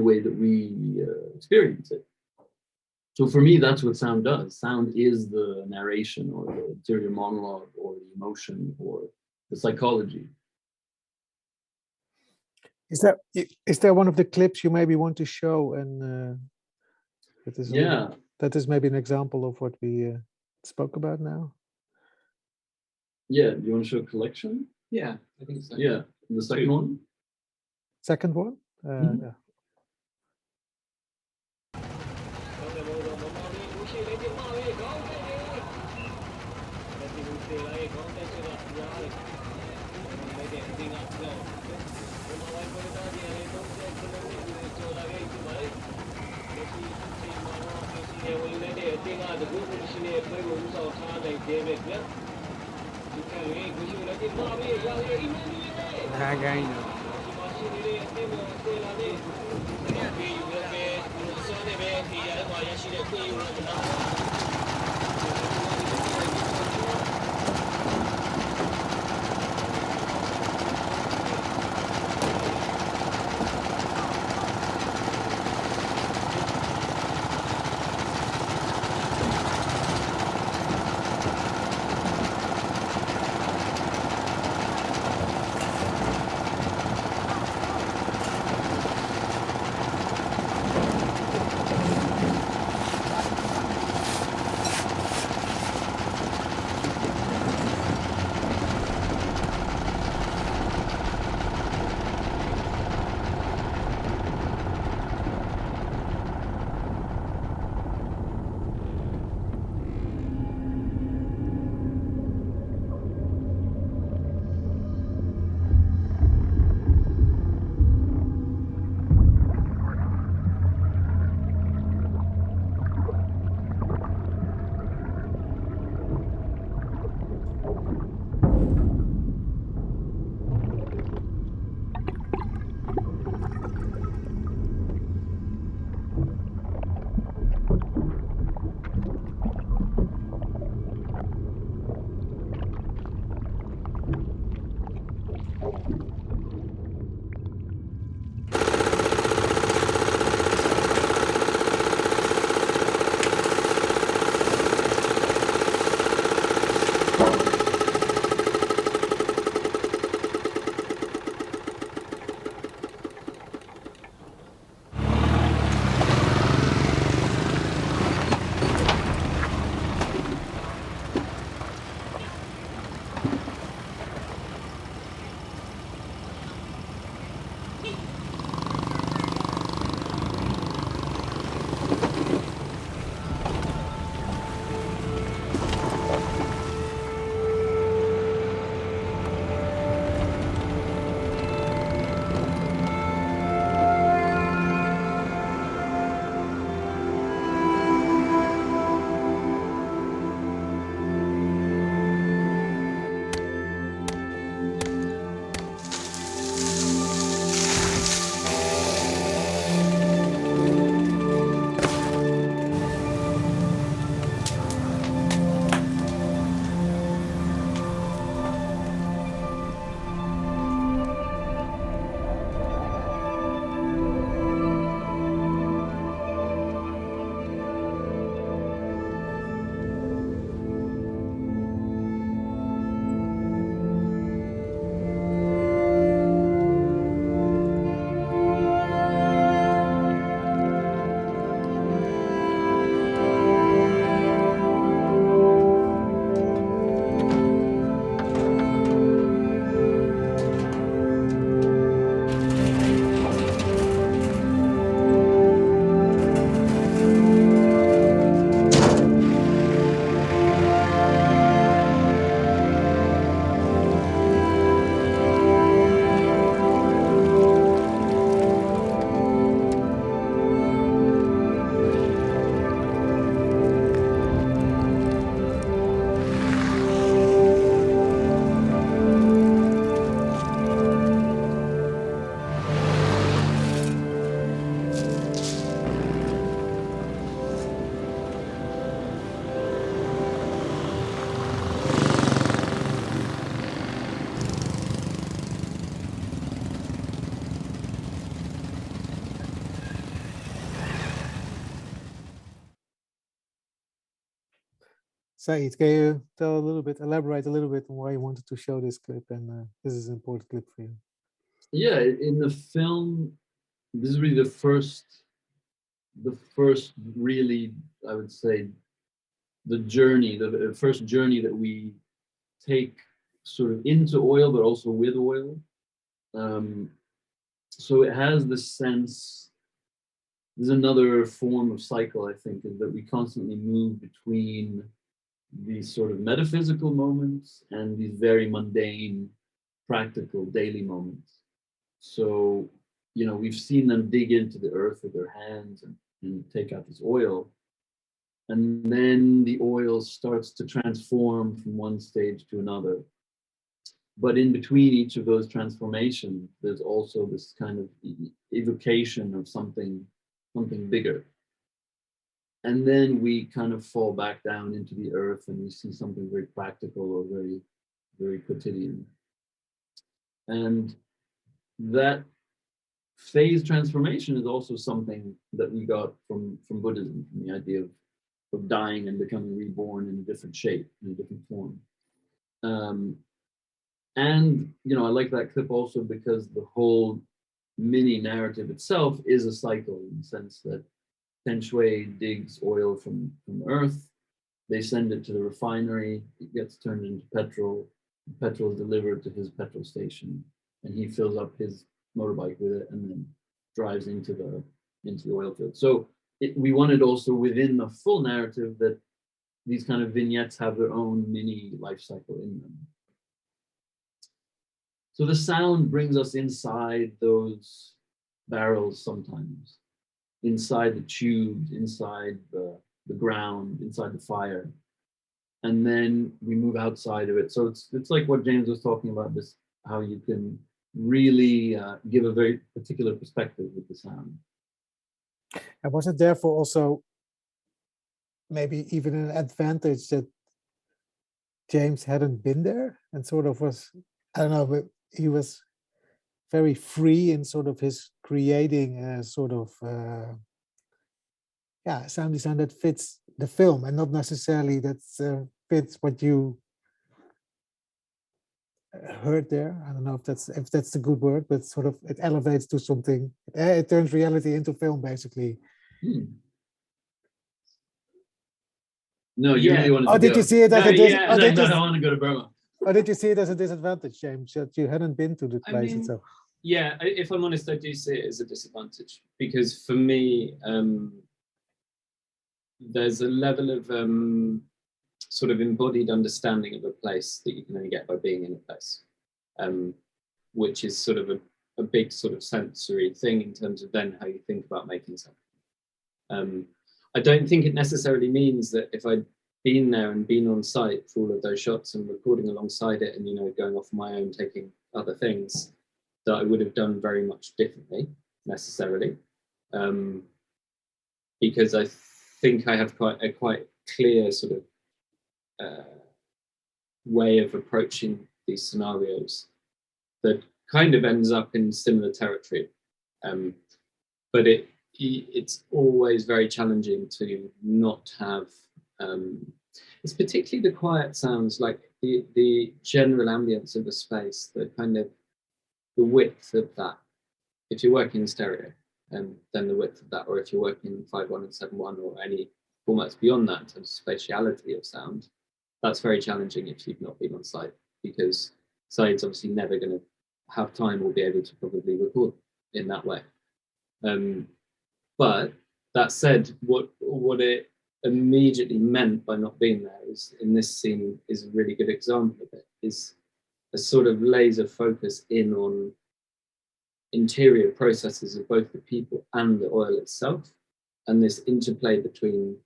way that we experience it. So for me, that's what sound does. Sound is the narration or the interior monologue or the emotion or the psychology. Is there one of the clips you maybe want to show? And that is maybe an example of what we spoke about now. Yeah, do you want to show a collection? Yeah, I think so. Yeah, the second one. Second one. Mm-hmm. Yeah. Saeed, can you elaborate a little bit on why you wanted to show this clip, and this is an important clip for you? Yeah, in the film, this is really the first really, I would say, the first journey that we take sort of into oil, but also with oil. So it has this sense. There's another form of cycle, I think, is that we constantly move between these sort of metaphysical moments and these very mundane, practical daily moments. So, we've seen them dig into the earth with their hands and take out this oil. And then the oil starts to transform from one stage to another. But in between each of those transformations, there's also this kind of evocation of something bigger. And then we kind of fall back down into the earth and we see something very practical or very, very quotidian. And that phase transformation is also something that we got from Buddhism, from the idea of dying and becoming reborn in a different shape, in a different form. And, I like that clip also because the whole mini narrative itself is a cycle in the sense that Feng Shui digs oil from earth, they send it to the refinery, it gets turned into petrol, the petrol is delivered to his petrol station, and he fills up his motorbike with it and then drives into the oil field. So we wanted also within the full narrative that these kind of vignettes have their own mini life cycle in them. So the sound brings us inside those barrels sometimes, inside the tubes, inside the ground, inside the fire. And then we move outside of it. So it's like what James was talking about, this how you can really give a very particular perspective with the sound. And was it therefore also maybe even an advantage that James hadn't been there and sort of was, I don't know, but he was very free in sort of his creating a sort of sound design that fits the film and not necessarily that fits what you heard there. I don't know if that's the good word, but sort of it elevates to something. It turns reality into film, basically. No, you really wanted to did go. you see it as I want to go to Burma. Or did you see it as a disadvantage, James, that you hadn't been to the place itself? Yeah, if I'm honest, I do see it as a disadvantage because for me, there's a level of sort of embodied understanding of a place that you can only get by being in a place, which is sort of a big sort of sensory thing in terms of then how you think about making something. I don't think it necessarily means that if I'd been there and been on site for all of those shots and recording alongside it and, going off on my own, taking other things, that I would have done very much differently necessarily. Because I think I have quite clear sort of way of approaching these scenarios that kind of ends up in similar territory. But it's always very challenging to not have, it's particularly the quiet sounds, like the general ambience of the space, the kind of the width of that. If you're working in stereo, then the width of that, or if you're working in 5.1 and 7.1 or any formats beyond that in terms of spatiality of sound, that's very challenging if you've not been on site, because Saeed's obviously never going to have time or be able to probably record in that way. But that said, what it immediately meant by not being there is, in this scene, is a really good example of it, is a sort of laser focus in on interior processes of both the people and the oil itself, and this interplay between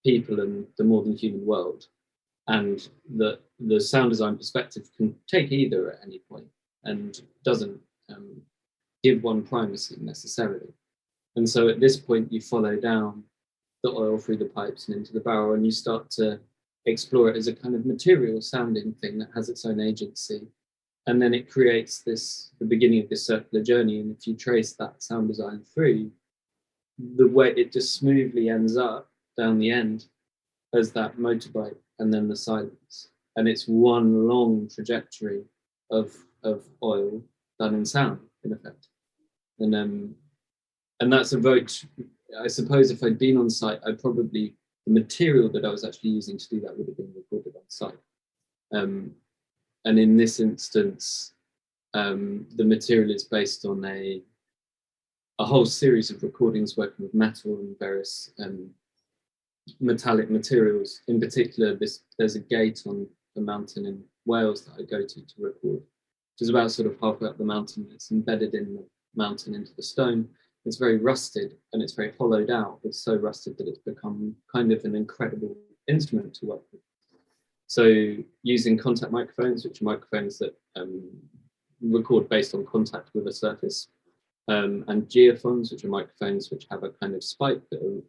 people and the more than human world. And the sound design perspective can take either at any point and doesn't give one primacy necessarily. And so at this point, you follow down the oil through the pipes and into the barrel, and you start to explore it as a kind of material sounding thing that has its own agency. And then it creates the beginning of this circular journey. And if you trace that sound design through, the way it just smoothly ends up down the end as that motorbike and then the silence. And it's one long trajectory of oil done in sound, in effect. And that's a very, I suppose if I'd been on site, the material that I was actually using to do that would have been recorded on site. And in this instance, the material is based on a whole series of recordings working with metal and various metallic materials. In particular, there's a gate on the mountain in Wales that I go to record, which is about sort of halfway up the mountain. It's embedded in the mountain into the stone. It's very rusted and it's very hollowed out. It's so rusted that it's become kind of an incredible instrument to work with. So using contact microphones, which are microphones that record based on contact with a surface, and geophones, which are microphones which have a kind of spike that are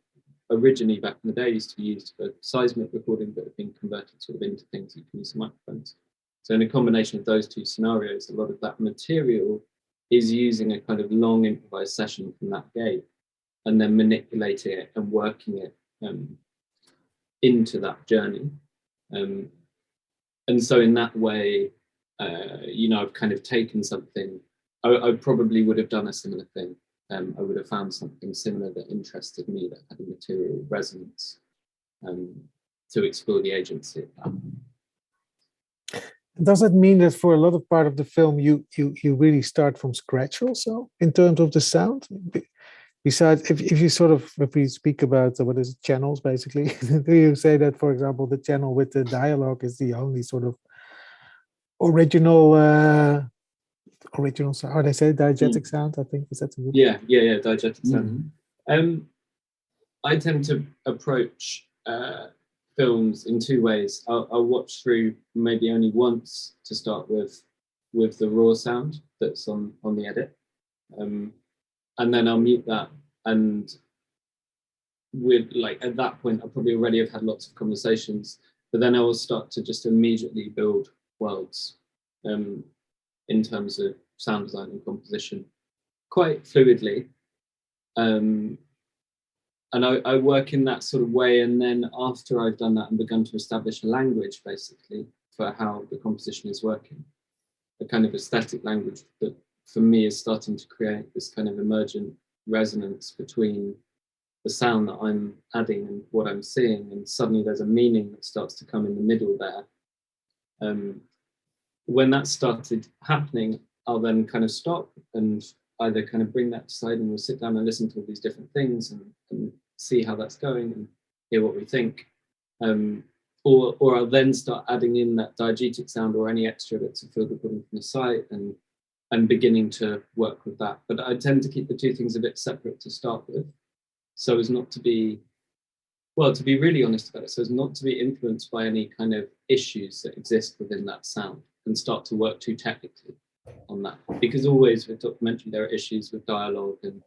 originally back in the day used to be used for seismic recording, but have been converted sort of into things you can use as microphones. So in a combination of those two scenarios, a lot of that material is using a kind of long improvised session from that gate and then manipulating it and working it into that journey. And so in that way, I've kind of taken something. I probably would have done a similar thing. I would have found something similar that interested me, that had a material resonance, to explore the agency of that. Does that mean that for a lot of part of the film, you really start from scratch also in terms of the sound? Besides, if we speak about what is it, channels basically, do you say that, for example, the channel with the dialogue is the only sort of original sound? How they say diegetic sound? I think is that a good? Yeah, diegetic sound. I tend to approach films in two ways. I'll watch through maybe only once to start with the raw sound that's on the edit, and then I'll mute that, and with at that point I'll probably already have had lots of conversations, but then I will start to just immediately build worlds in terms of sound design and composition quite fluidly. And I work in that sort of way, and then after I've done that and begun to establish a language basically for how the composition is working, a kind of aesthetic language that for me is starting to create this kind of emergent resonance between the sound that I'm adding and what I'm seeing, and suddenly there's a meaning that starts to come in the middle there. When that started happening, I'll then kind of stop and either kind of bring that aside, and we'll sit down and listen to all these different things and see how that's going and hear what we think. Or I'll then start adding in that diegetic sound or any extra bits of field recording from the site and beginning to work with that. But I tend to keep the two things a bit separate to start with, so as not to be, to be really honest about it, so as not to be influenced by any kind of issues that exist within that sound and start to work too technically on that. Because always with documentary, there are issues with dialogue and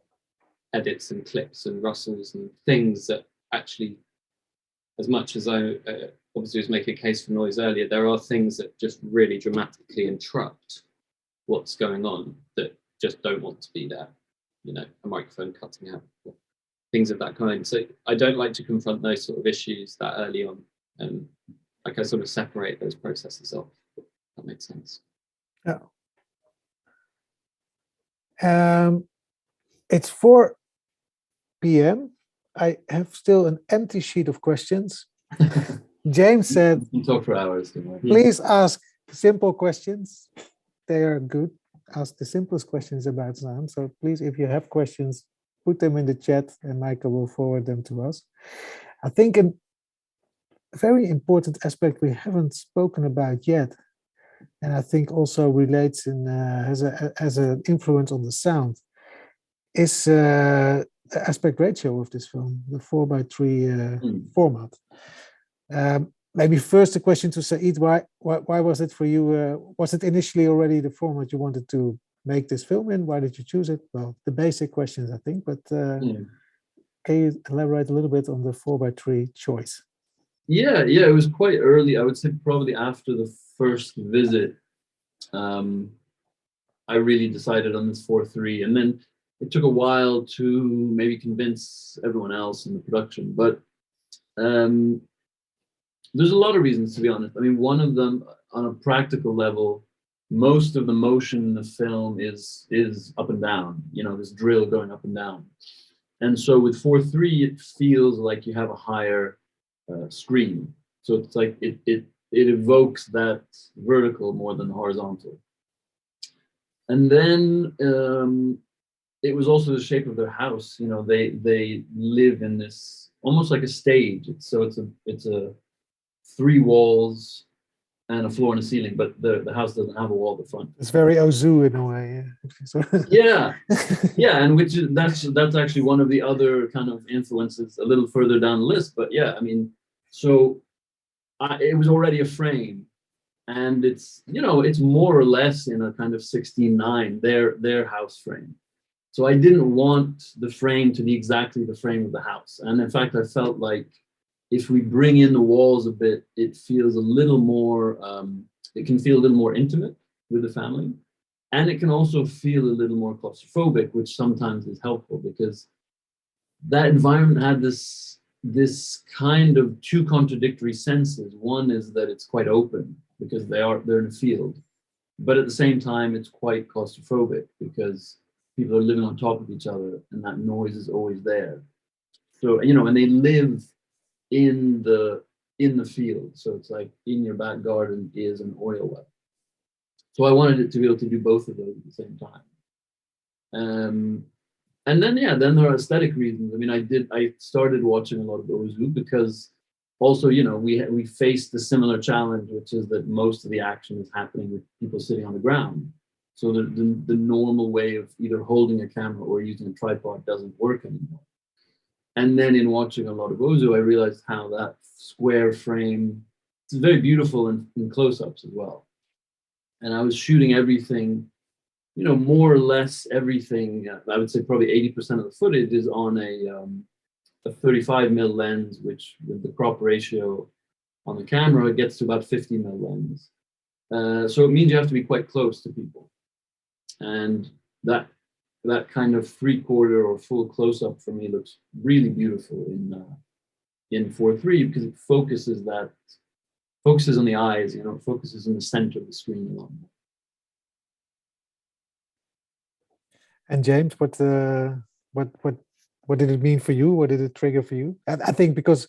edits and clips and rustles and things that actually, as much as I obviously was making a case for noise earlier, there are things that just really dramatically interrupt what's going on that just don't want to be there. A microphone cutting out, things of that kind. So I don't like to confront those sort of issues that early on, and I sort of separate those processes off, if that makes sense. Yeah. It's 4 p.m. I have still an empty sheet of questions. James said, "You talk for hours." Please ask simple questions. They are good. Ask the simplest questions about sound. So please, if you have questions, put them in the chat and Michael will forward them to us. I think a very important aspect we haven't spoken about yet, and I think also relates in as an influence on the sound, is the aspect ratio of this film, the 4:3 format. Maybe first a question to Saeed: why was it for you? Was it initially already the format you wanted to make this film in? Why did you choose it? Well, the basic questions, I think, but can you elaborate a little bit on the 4:3 choice? Yeah, it was quite early. I would say probably after the first visit, I really decided on this 4:3, and then it took a while to maybe convince everyone else in the production. But There's a lot of reasons, to be honest. I mean, one of them, on a practical level, most of the motion in the film is up and down. You know, this drill going up and down. And so with 4:3, it feels like you have a higher screen. So it's like it evokes that vertical more than the horizontal. And then it was also the shape of their house. You know, they live in this almost like a stage. It's a 3 walls and a floor and a ceiling, but the house doesn't have a wall at the front. It's very Ozu in a way. Yeah, yeah, and which is that's actually one of the other kind of influences a little further down the list. But yeah, I mean, so it was already a frame, and it's, you know, it's more or less in a kind of 16:9 their house frame. So I didn't want the frame to be exactly the frame of the house, and in fact, I felt like if we bring in the walls a bit, it feels a little more, it can feel a little more intimate with the family. And it can also feel a little more claustrophobic, which sometimes is helpful because that environment had this kind of 2 contradictory senses. One is that it's quite open because they're in a field, but at the same time, it's quite claustrophobic because people are living on top of each other and that noise is always there. So, you know, and they live in the field. So it's like in your back garden is an oil well. So I wanted it to be able to do both of those at the same time. And then, yeah, then there are aesthetic reasons. I mean, I started watching a lot of Ozu because also, you know, we faced the similar challenge, which is that most of the action is happening with people sitting on the ground. So the normal way of either holding a camera or using a tripod doesn't work anymore. And then in watching a lot of Ozu, I realized how that square frame, it's very beautiful in close-ups as well. And I was shooting everything, you know, more or less everything. I would say probably 80% of the footage is on a 35mm lens, which with the crop ratio on the camera, it gets to about 50mm lens. So it means you have to be quite close to people. And that kind of 3/4 or full close-up for me looks really beautiful in 4:3 because it focuses on the eyes, you know, it focuses in the center of the screen a lot more. And James, what did it mean for you? What did it trigger for you? And I think because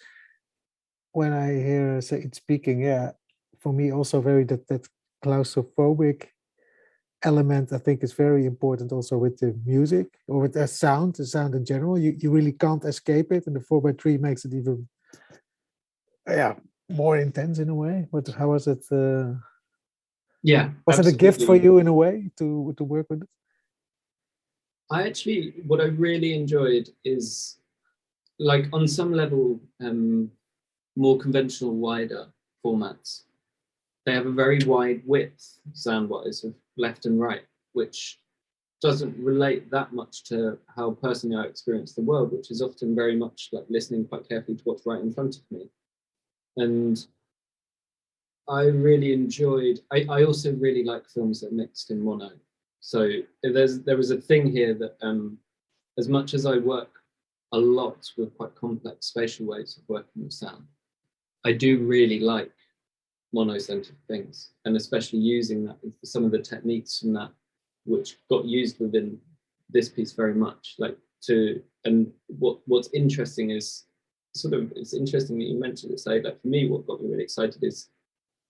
when I hear Saeed speaking, yeah, for me also very that claustrophobic element, I think is very important also with the music or with the sound in general. You really can't escape it, and the 4:3 makes it even more intense in a way. How was it? Yeah, was it a gift for you in a way to work with it? What I really enjoyed is, like, on some level, more conventional, wider formats. They have a very wide width, sound-wise, of left and right, which doesn't relate that much to how personally I experience the world, which is often very much like listening quite carefully to what's right in front of me. And I really enjoyed, I also really like films that are mixed in mono. So there was a thing here that as much as I work a lot with quite complex spatial ways of working with sound, I do really like mono-centered things, and especially using that, some of the techniques from that, which got used within this piece very much. And what's interesting is it's interesting that you mentioned it, Saeed. Like, for me, what got me really excited is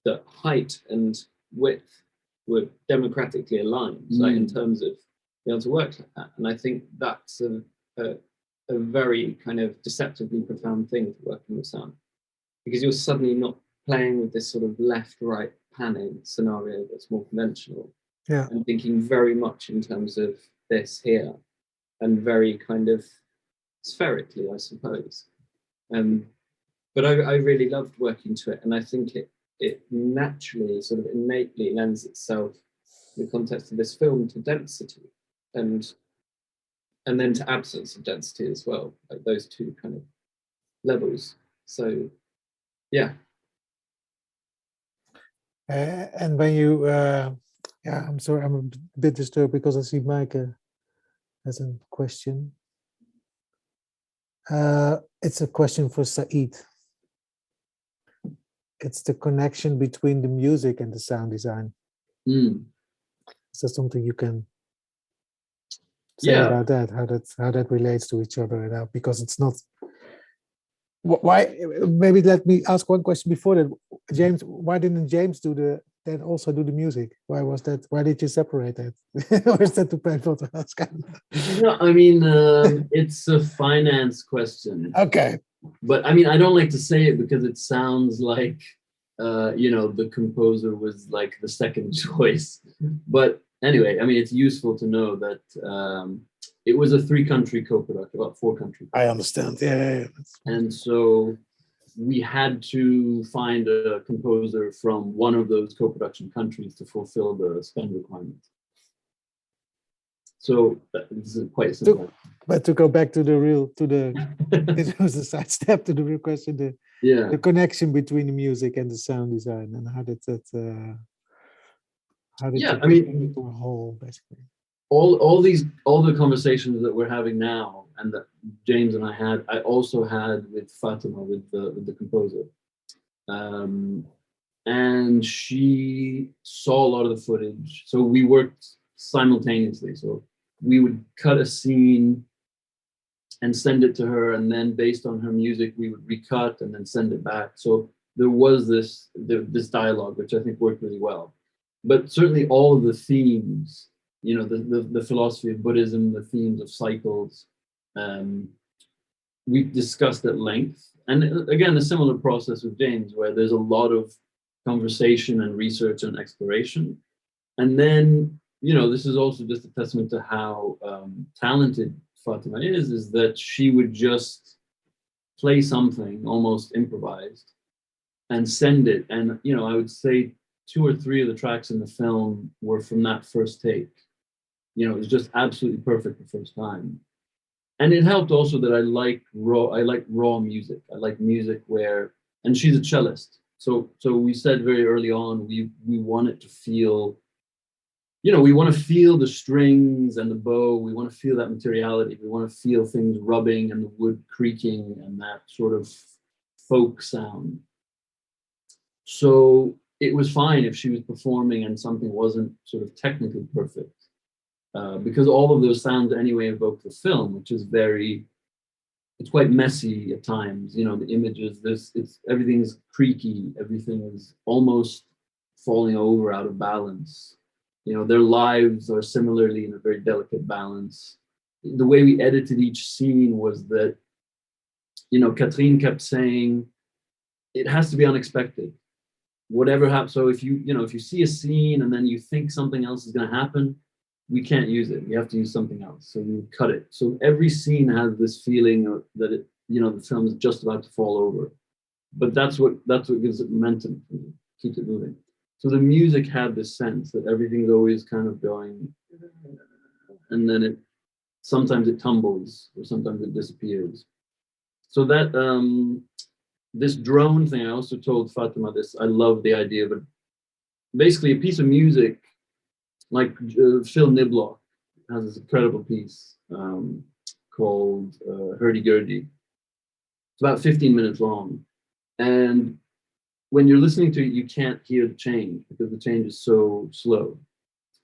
that height and width were democratically aligned, like in terms of being able to work like that. And I think that's a very kind of deceptively profound thing for working with sound, because you're suddenly not playing with this sort of left-right panning scenario that's more conventional, and thinking very much in terms of this here, and very kind of spherically, I suppose. But I really loved working to it, and I think it naturally, sort of innately lends itself, in the context of this film, to density, and then to absence of density as well, like those two kind of levels. So, yeah. And when you, I'm sorry, I'm a bit disturbed because I see Mike has a question. It's a question for Saeed. it's the connection between the music and the sound design. Mm. Is there something you can say Yeah. about that? How that relates to each other now? Because it's not. Why? Maybe let me ask one question before that. James, why didn't James then also do the music? Why was that? Why did you separate that? Or is that too painful to ask? No, I mean, it's a finance question. Okay. But I mean, I don't like to say it because it sounds like, the composer was like the second choice. But anyway, I mean, it's useful to know that it was a 3-country co-production, about 4 countries. I understand. Yeah. And so we had to find a composer from one of those co-production countries to fulfill the spend requirements. So this is quite simple. But to go back to it was a side step to the real question, the connection between the music and the sound design, and how did you I mean, into a whole, basically? all the conversations that we're having now and that James and I also had with Fatima, with the composer. And she saw a lot of the footage. So we worked simultaneously. So we would cut a scene and send it to her, and then based on her music, we would recut and then send it back. So there was this dialogue, which I think worked really well. But certainly all of the themes, the philosophy of Buddhism, the themes of cycles, we discussed at length. And again, a similar process with James, where there's a lot of conversation and research and exploration. And then, this is also just a testament to how talented Fatima is that she would just play something almost improvised and send it. And, I would say 2 or 3 of the tracks in the film were from that first take. It was just absolutely perfect the first time. And it helped also that I like raw music. I like music and she's a cellist. So we said very early on, we want it to feel, we want to feel the strings and the bow. We want to feel that materiality. We want to feel things rubbing and the wood creaking and that sort of folk sound. So it was fine if she was performing and something wasn't sort of technically perfect. Because all of those sounds anyway evoke the film, which is it's quite messy at times. The images, everything is creaky, everything is almost falling over out of balance. Their lives are similarly in a very delicate balance. The way we edited each scene was that, Catherine kept saying, it has to be unexpected. Whatever happens. So if you see a scene and then you think something else is going to happen, we can't use it. We have to use something else. So you cut it. So every scene has this feeling that the film is just about to fall over. But that's what gives it momentum, keeps it moving. So the music had this sense that everything's always kind of going, and then sometimes it tumbles or sometimes it disappears. So that this drone thing, I also told Fatima this. I love the idea of it. Basically, a piece of music. Like Phil Niblock has this incredible piece called Hurdy-Gurdy. It's about 15 minutes long. And when you're listening to it, you can't hear the change because the change is so slow.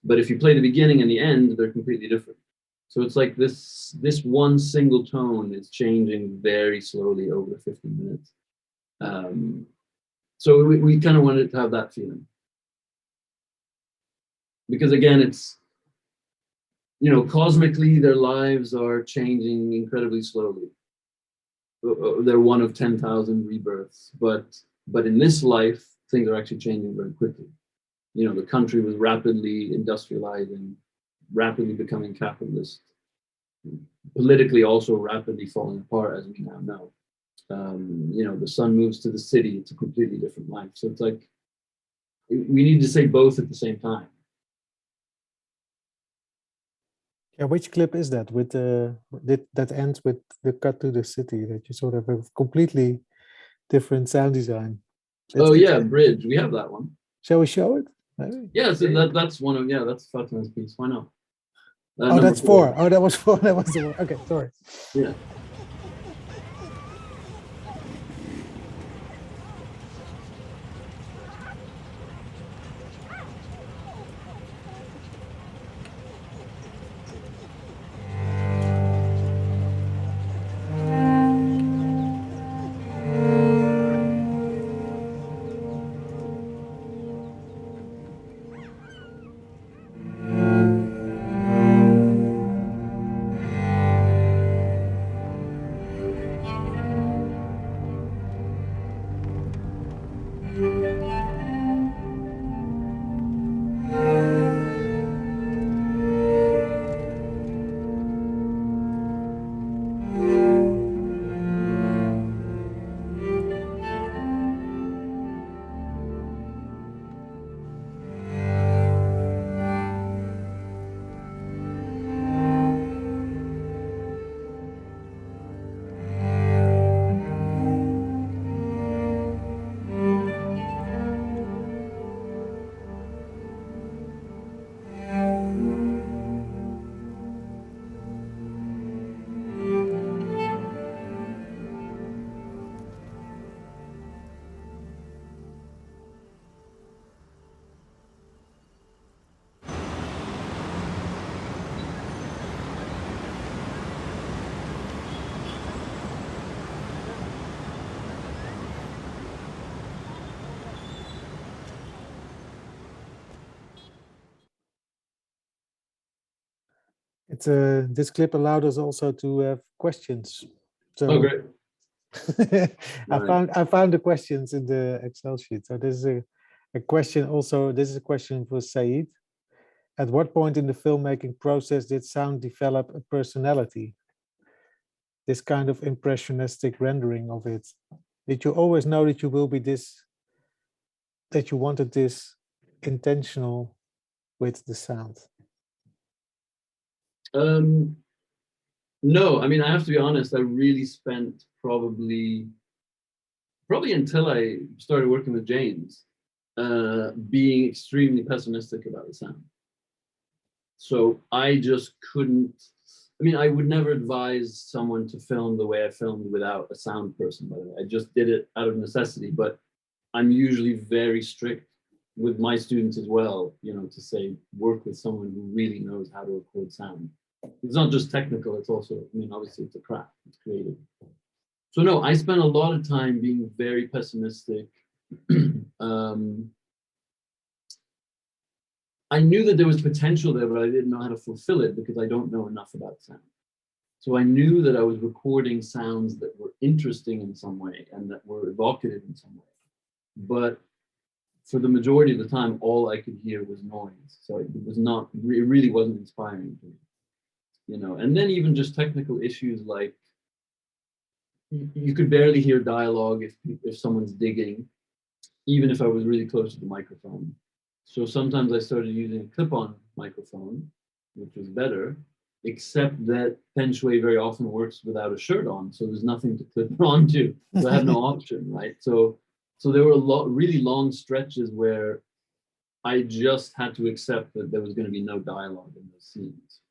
But if you play the beginning and the end, they're completely different. So it's like this one single tone is changing very slowly over 15 minutes. So we kind of wanted to have that feeling. Because again, it's, cosmically, their lives are changing incredibly slowly. They're one of 10,000 rebirths, but in this life, things are actually changing very quickly. The country was rapidly industrializing, rapidly becoming capitalist, politically also rapidly falling apart, as we now know. The sun moves to the city, it's a completely different life. So it's like, we need to say both at the same time. Yeah, which clip is that with that ends with the cut to the city, that you sort of have a completely different sound design? Bridge. We have that one. Shall we show it? Maybe? Yeah, so that's one of that's Fatima's piece. Why not? That's 4. Oh, that was 4. That was the one. Okay, sorry. Yeah. this clip allowed us also to have questions. So Oh, great. I found the questions in the Excel sheet. So this is a question also. This is a question for Saeed. At what point in the filmmaking process did sound develop a personality? This kind of impressionistic rendering of it. Did you always know that you will be this, that you wanted this intentional with the sound? No, I mean, I have to be honest, I really spent probably until I started working with James, being extremely pessimistic about the sound. So I just couldn't, I mean, I would never advise someone to film the way I filmed without a sound person, by the way. I just did it out of necessity, but I'm usually very strict with my students as well, you know, to say, work with someone who really knows how to record sound. It's not just technical, it's also, I mean, obviously it's a craft, it's creative. So no, I spent a lot of time being very pessimistic. I knew that there was potential there, but I didn't know how to fulfill it because I don't know enough about sound. So I knew that I was recording sounds that were interesting in some way and that were evocative in some way. But for the majority of the time, all I could hear was noise. So it was not, it really wasn't inspiring to me, you know. And then even just technical issues like you could barely hear dialogue if someone's digging, even if I was really close to the microphone. So sometimes I started using a clip-on microphone, which was better, except that Feng Shui very often works without a shirt on, so there's nothing to clip it onto. So I have no option, right? So there were really long stretches where I just had to accept that there was going to be no dialogue in those scenes.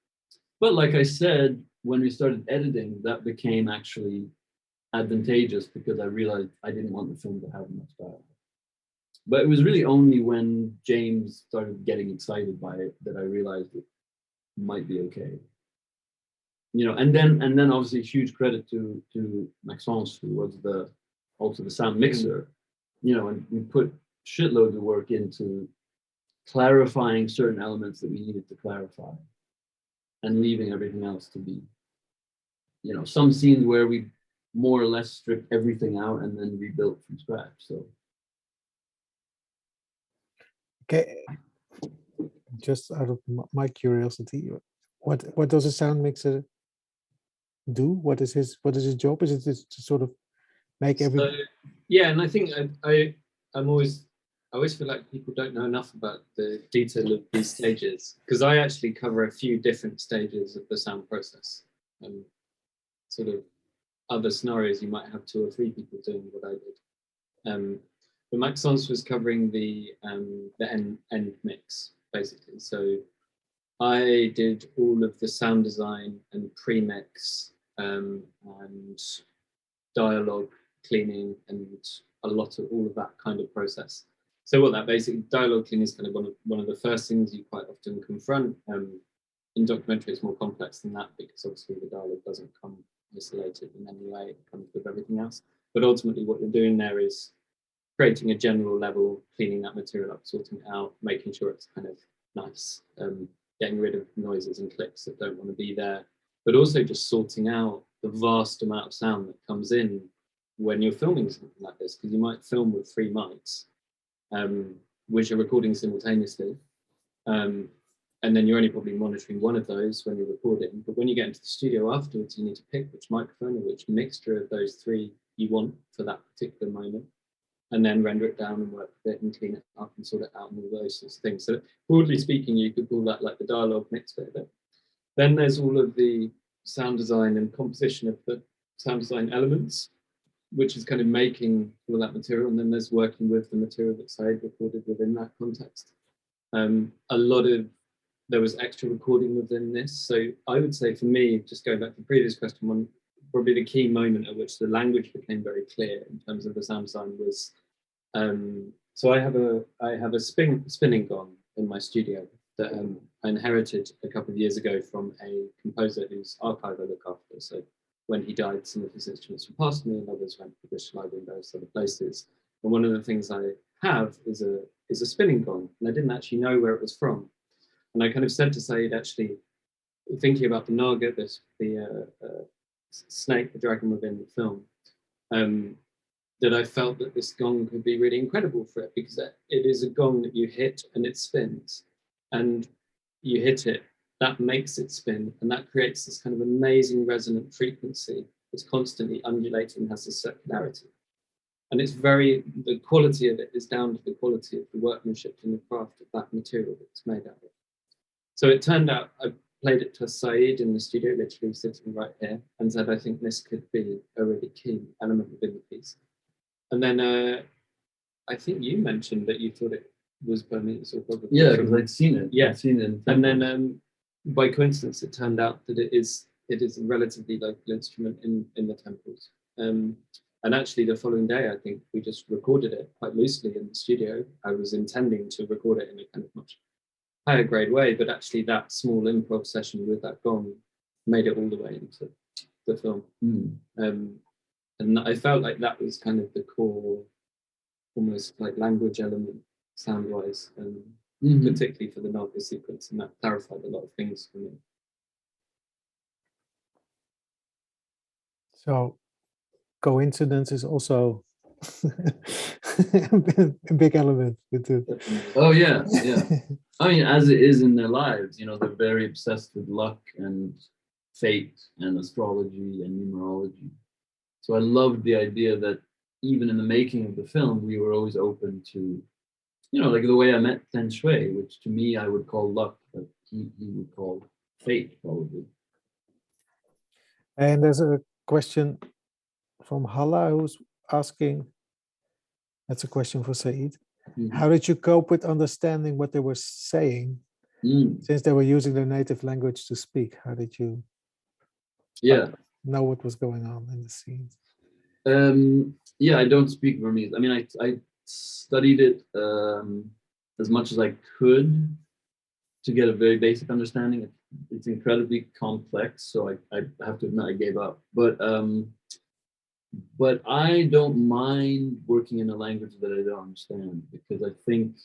But like I said, when we started editing, that became actually advantageous because I realized I didn't want the film to have much dialogue. But it was really only when James started getting excited by it that I realized it might be okay. You know, and then obviously huge credit to Maxence, who was also the sound mixer. You know, and we put shitloads of work into clarifying certain elements that we needed to clarify and leaving everything else to be. You know, some scenes where we more or less stripped everything out and then rebuilt from scratch. So okay, just out of my curiosity, what does a sound mixer do? What is his job? Is it to sort of make every? So, yeah, and I think I always feel like people don't know enough about the detail of these stages, because I actually cover a few different stages of the sound process, and sort of other scenarios you might have 2 or 3 people doing what I did. But Maxence was covering the end mix basically. So I did all of the sound design and pre-mix and dialogue cleaning and a lot of all of that kind of process. So what that basically, dialogue cleaning is kind of one of the first things you quite often confront. In documentary, it's more complex than that because obviously the dialogue doesn't come isolated in any way, it comes with everything else. But ultimately what you're doing there is creating a general level, cleaning that material up, sorting it out, making sure it's kind of nice, getting rid of noises and clicks that don't want to be there, but also just sorting out the vast amount of sound that comes in when you're filming something like this, because you might film with 3 mics, which are recording simultaneously. And then you're only probably monitoring one of those when you're recording. But when you get into the studio afterwards, you need to pick which microphone or which mixture of those 3 you want for that particular moment, and then render it down and work with it and clean it up and sort it out and all those sorts of things. So broadly speaking, you could call that like the dialogue mix bit of it. Then there's all of the sound design and composition of the sound design elements, which is kind of making all that material. And then there's working with the material that Saeed recorded within that context. There was extra recording within this. So I would say for me, just going back to the previous question, probably the key moment at which the language became very clear in terms of the sound design was, so I have a spinning gong in my studio that I inherited a couple of years ago from a composer whose archive I look after. So when he died, some of his instruments were passed to me and others went to the British Library and various other places. And one of the things I have is a spinning gong, and I didn't actually know where it was from. And I kind of said to Saeed, actually, thinking about the Naga, the snake, the dragon within the film, that I felt that this gong could be really incredible for it, because it is a gong that you hit and it spins, and you hit it, that makes it spin, and that creates this kind of amazing resonant frequency. It's constantly undulating, has this circularity. And it's the quality of it is down to the quality of the workmanship and the craft of that material that it's made out of. So it turned out, I played it to Saeed in the studio, literally sitting right here, and said, I think this could be a really key element within the piece. And then I think you mentioned that you thought it was Burmese or probably. Yeah, because I'd seen it. Yeah. I'd seen it. And then by coincidence, it turned out that it is a relatively local instrument in the temples. And actually the following day, I think we just recorded it quite loosely in the studio. I was intending to record it in a kind of much higher grade way, but actually that small improv session with that gong made it all the way into the film. And I felt like that was kind of the core, almost like language element, sound-wise, particularly for the Naga sequence, and that clarified a lot of things for me. So coincidence is also a big element with it. Oh yeah, yeah. I mean, as it is in their lives, you know, they're very obsessed with luck and fate and astrology and numerology. So I loved the idea that even in the making of the film, we were always open to, you know, like the way I met Feng Shui, which to me I would call luck, but he would call fate probably. And there's a question from Hala who's asking, that's a question for Saeed. How did you cope with understanding what they were saying since they were using their native language to speak? How did you know what was going on in the scenes? Yeah, I don't speak Burmese. I mean, I studied it as much as I could to get a very basic understanding. It's incredibly complex, so I have to admit I gave up. But I don't mind working in a language that I don't understand, because I think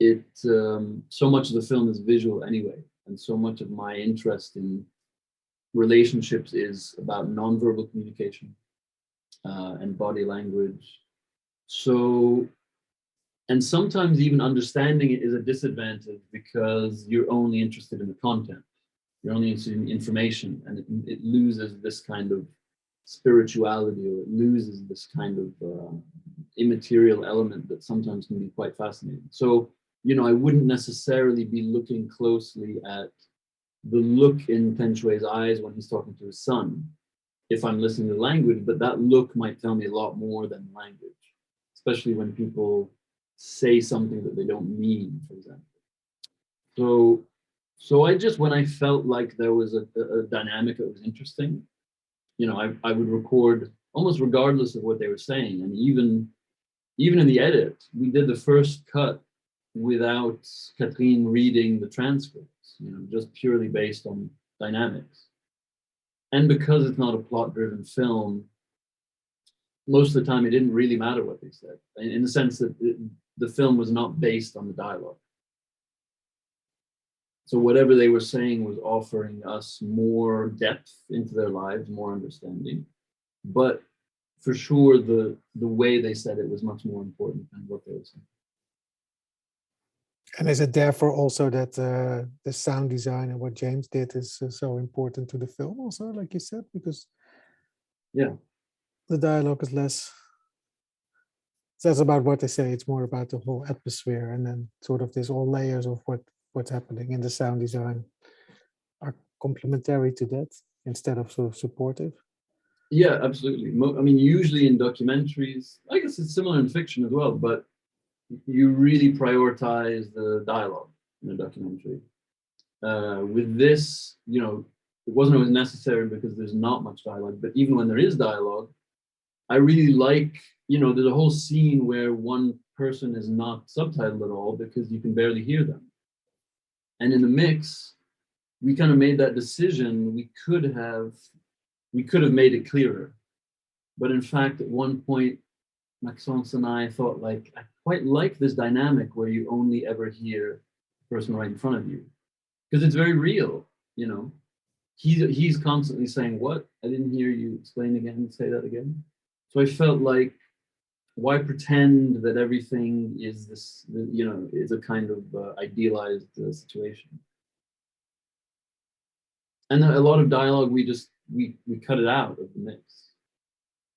it so much of the film is visual anyway, and so much of my interest in relationships is about nonverbal communication and body language. So, and sometimes even understanding it is a disadvantage because you're only interested in the content, you're only interested in information, and it loses this kind of spirituality, or it loses this kind of immaterial element that sometimes can be quite fascinating. So, you know, I wouldn't necessarily be looking closely at the look in Feng Shui's eyes when he's talking to his son if I'm listening to the language, but that look might tell me a lot more than language, especially when people say something that they don't mean, for example. So I just, when I felt like there was a dynamic that was interesting, you know, I would record almost regardless of what they were saying. And even in the edit, we did the first cut without Catherine reading the transcripts, you know, just purely based on dynamics. And because it's not a plot-driven film, most of the time it didn't really matter what they said, in the sense that the film was not based on the dialogue. So whatever they were saying was offering us more depth into their lives, more understanding. But for sure, the way they said it was much more important than what they were saying. And is it therefore also that the sound design and what James did is so important to the film also, like you said? Because the dialogue is less about what they say, it's more about the whole atmosphere, and then sort of there's all layers of what's happening in the sound design are complementary to that instead of sort of supportive. Yeah, absolutely. I mean, usually in documentaries, I guess it's similar in fiction as well, but you really prioritize the dialogue in a documentary. With this, you know, it wasn't always necessary because there's not much dialogue, but even when there is dialogue, I really like, you know, there's a whole scene where one person is not subtitled at all because you can barely hear them. And in the mix, we kind of made that decision. We could have made it clearer. But in fact, at one point, Maxence and I thought, like, I quite like this dynamic where you only ever hear the person right in front of you, because it's very real. you know, he's constantly saying, what? I didn't hear you explain again, say that again. So I felt like, why pretend that everything is this, you know, is a kind of idealized situation? And a lot of dialogue, we cut it out of the mix.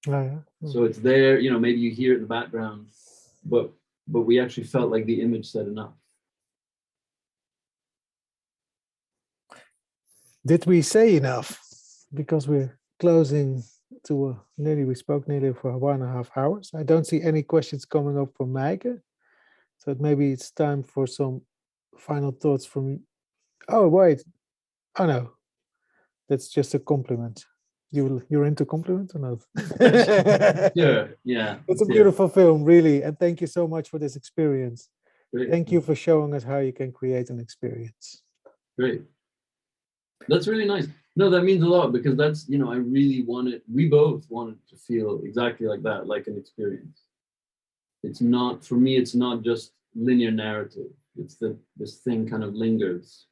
Oh, yeah. So it's there, you know, maybe you hear it in the background, but we actually felt like the image said enough. Did we say enough? Because we're closing to we spoke nearly for 1.5 hours. I don't see any questions coming up from Meike. So maybe it's time for some final thoughts from you. Oh, wait. Oh, no. That's just a compliment. You're into compliments or not? Sure, yeah. It's a beautiful film, really. And thank you so much for this experience. Great. Thank you for showing us how you can create an experience. Great. That's really nice. No, that means a lot, because that's, you know, we both wanted to feel exactly like that, like an experience. It's not, for me, it's not just linear narrative. It's that this thing kind of lingers.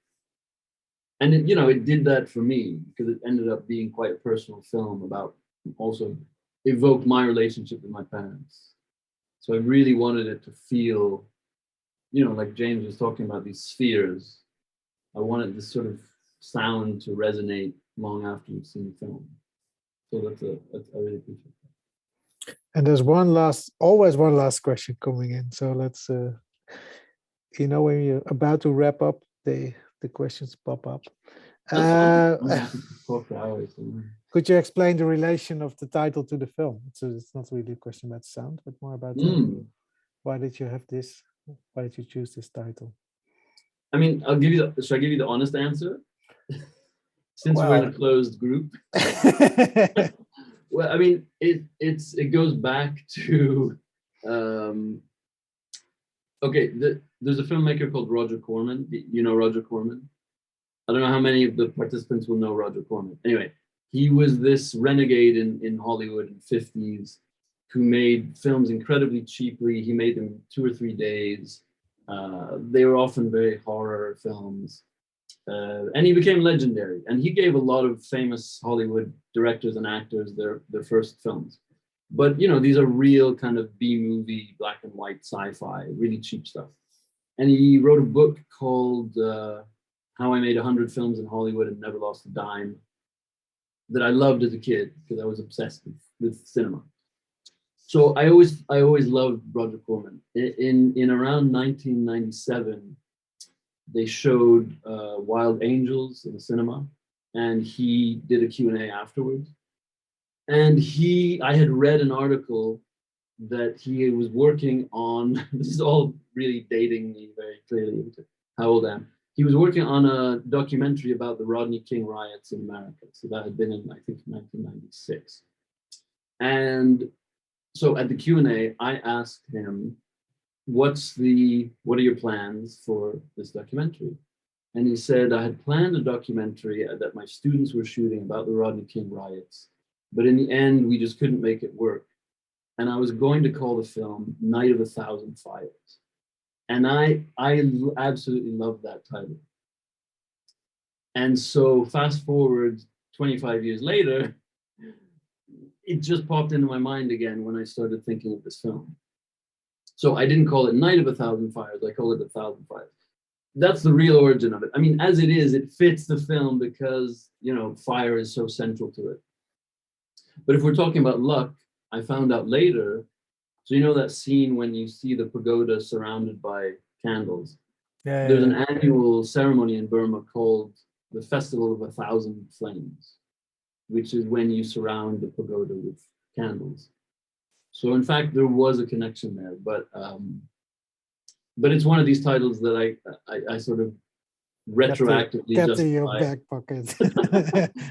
And it, you know, it did that for me, because it ended up being quite a personal film about, also evoked my relationship with my parents. So I really wanted it to feel, you know, like James was talking about these spheres. I wanted this sort of sound to resonate long after you've seen the film. So I really appreciate that. And there's always one last question coming in. So let's, you know, when you're about to wrap up, the questions pop up. I'm happy to talk for hours. Could you explain the relation of the title to the film? So it's not really a question about sound, but more about why did you have this? Why did you choose this title? I mean, should I give you the honest answer? Since we're in a closed group. Well, I mean, it goes back to, okay, there's a filmmaker called Roger Corman. You know Roger Corman? I don't know how many of the participants will know Roger Corman. Anyway, he was this renegade in Hollywood in the 50s who made films incredibly cheaply. He made them 2 or 3 days. They were often very horror films. And he became legendary. And he gave a lot of famous Hollywood directors and actors their first films. But, you know, these are real kind of B-movie, black and white sci-fi, really cheap stuff. And he wrote a book called How I Made 100 Films in Hollywood and Never Lost a Dime, that I loved as a kid because I was obsessed with cinema. So I always loved Roger Corman. In around 1997, they showed Wild Angels in the cinema, and he did a Q&A afterwards. And I had read an article that he was working on, this is all really dating me very clearly into how old I am. He was working on a documentary about the Rodney King riots in America. So that had been in, I think, 1996. And so at the Q&A, I asked him, what are your plans for this documentary? And he said, I had planned a documentary that my students were shooting about the Rodney King riots, but in the end, we just couldn't make it work. And I was going to call the film Night of 1,000 Fires. And I absolutely love that title. And so fast forward 25 years later, it just popped into my mind again when I started thinking of this film. So I didn't call it Night of 1,000 Fires, I called it 1,000 Fires. That's the real origin of it. I mean, as it is, it fits the film because, you know, fire is so central to it. But if we're talking about luck, I found out later, so you know that scene when you see the pagoda surrounded by candles? Yeah, there's an annual ceremony in Burma called the Festival of 1,000 Flames, which is when you surround the pagoda with candles. So in fact, there was a connection there, but it's one of these titles that I sort of retroactively kept in your back pocket.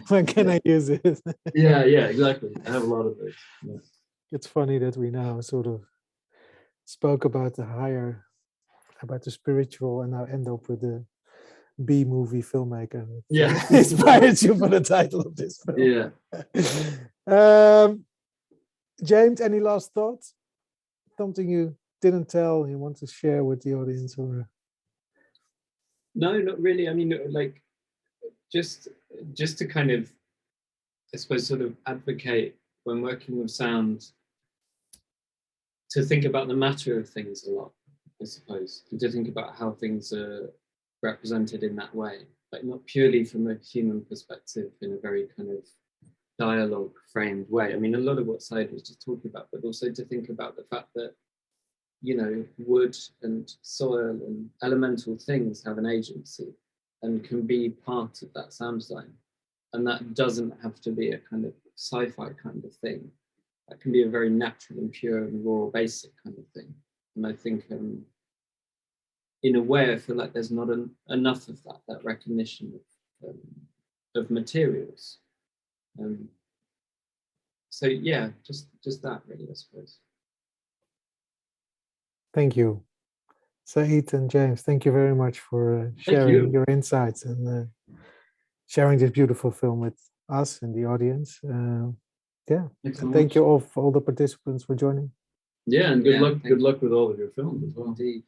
When can I use it? Yeah, exactly. I have a lot of those. Yeah. It's funny that we now sort of spoke about the spiritual, and now end up with the B-movie filmmaker. Yeah, inspired you for the title of this film. Yeah. James, any last thoughts? Something you didn't tell you want to share with the audience, or? No, not really. I mean, like, just to kind of, I suppose, sort of advocate when working with sound, to think about the matter of things a lot, I suppose, and to think about how things are represented in that way, like not purely from a human perspective in a very kind of dialogue framed way. I mean, a lot of what Saeed was just talking about, but also to think about the fact that, you know, wood and soil and elemental things have an agency and can be part of that sound design. And that doesn't have to be a kind of sci-fi kind of thing. That can be a very natural and pure and raw, basic kind of thing. And I think, in a way, I feel like there's not enough of that recognition of materials. So yeah, just that really, I suppose. Thank you. Saeed and James, thank you very much for sharing your insights and sharing this beautiful film with us and the audience. Yeah, and thank you all for all the participants for joining. Yeah, and good luck with all of your films as well. Indeed.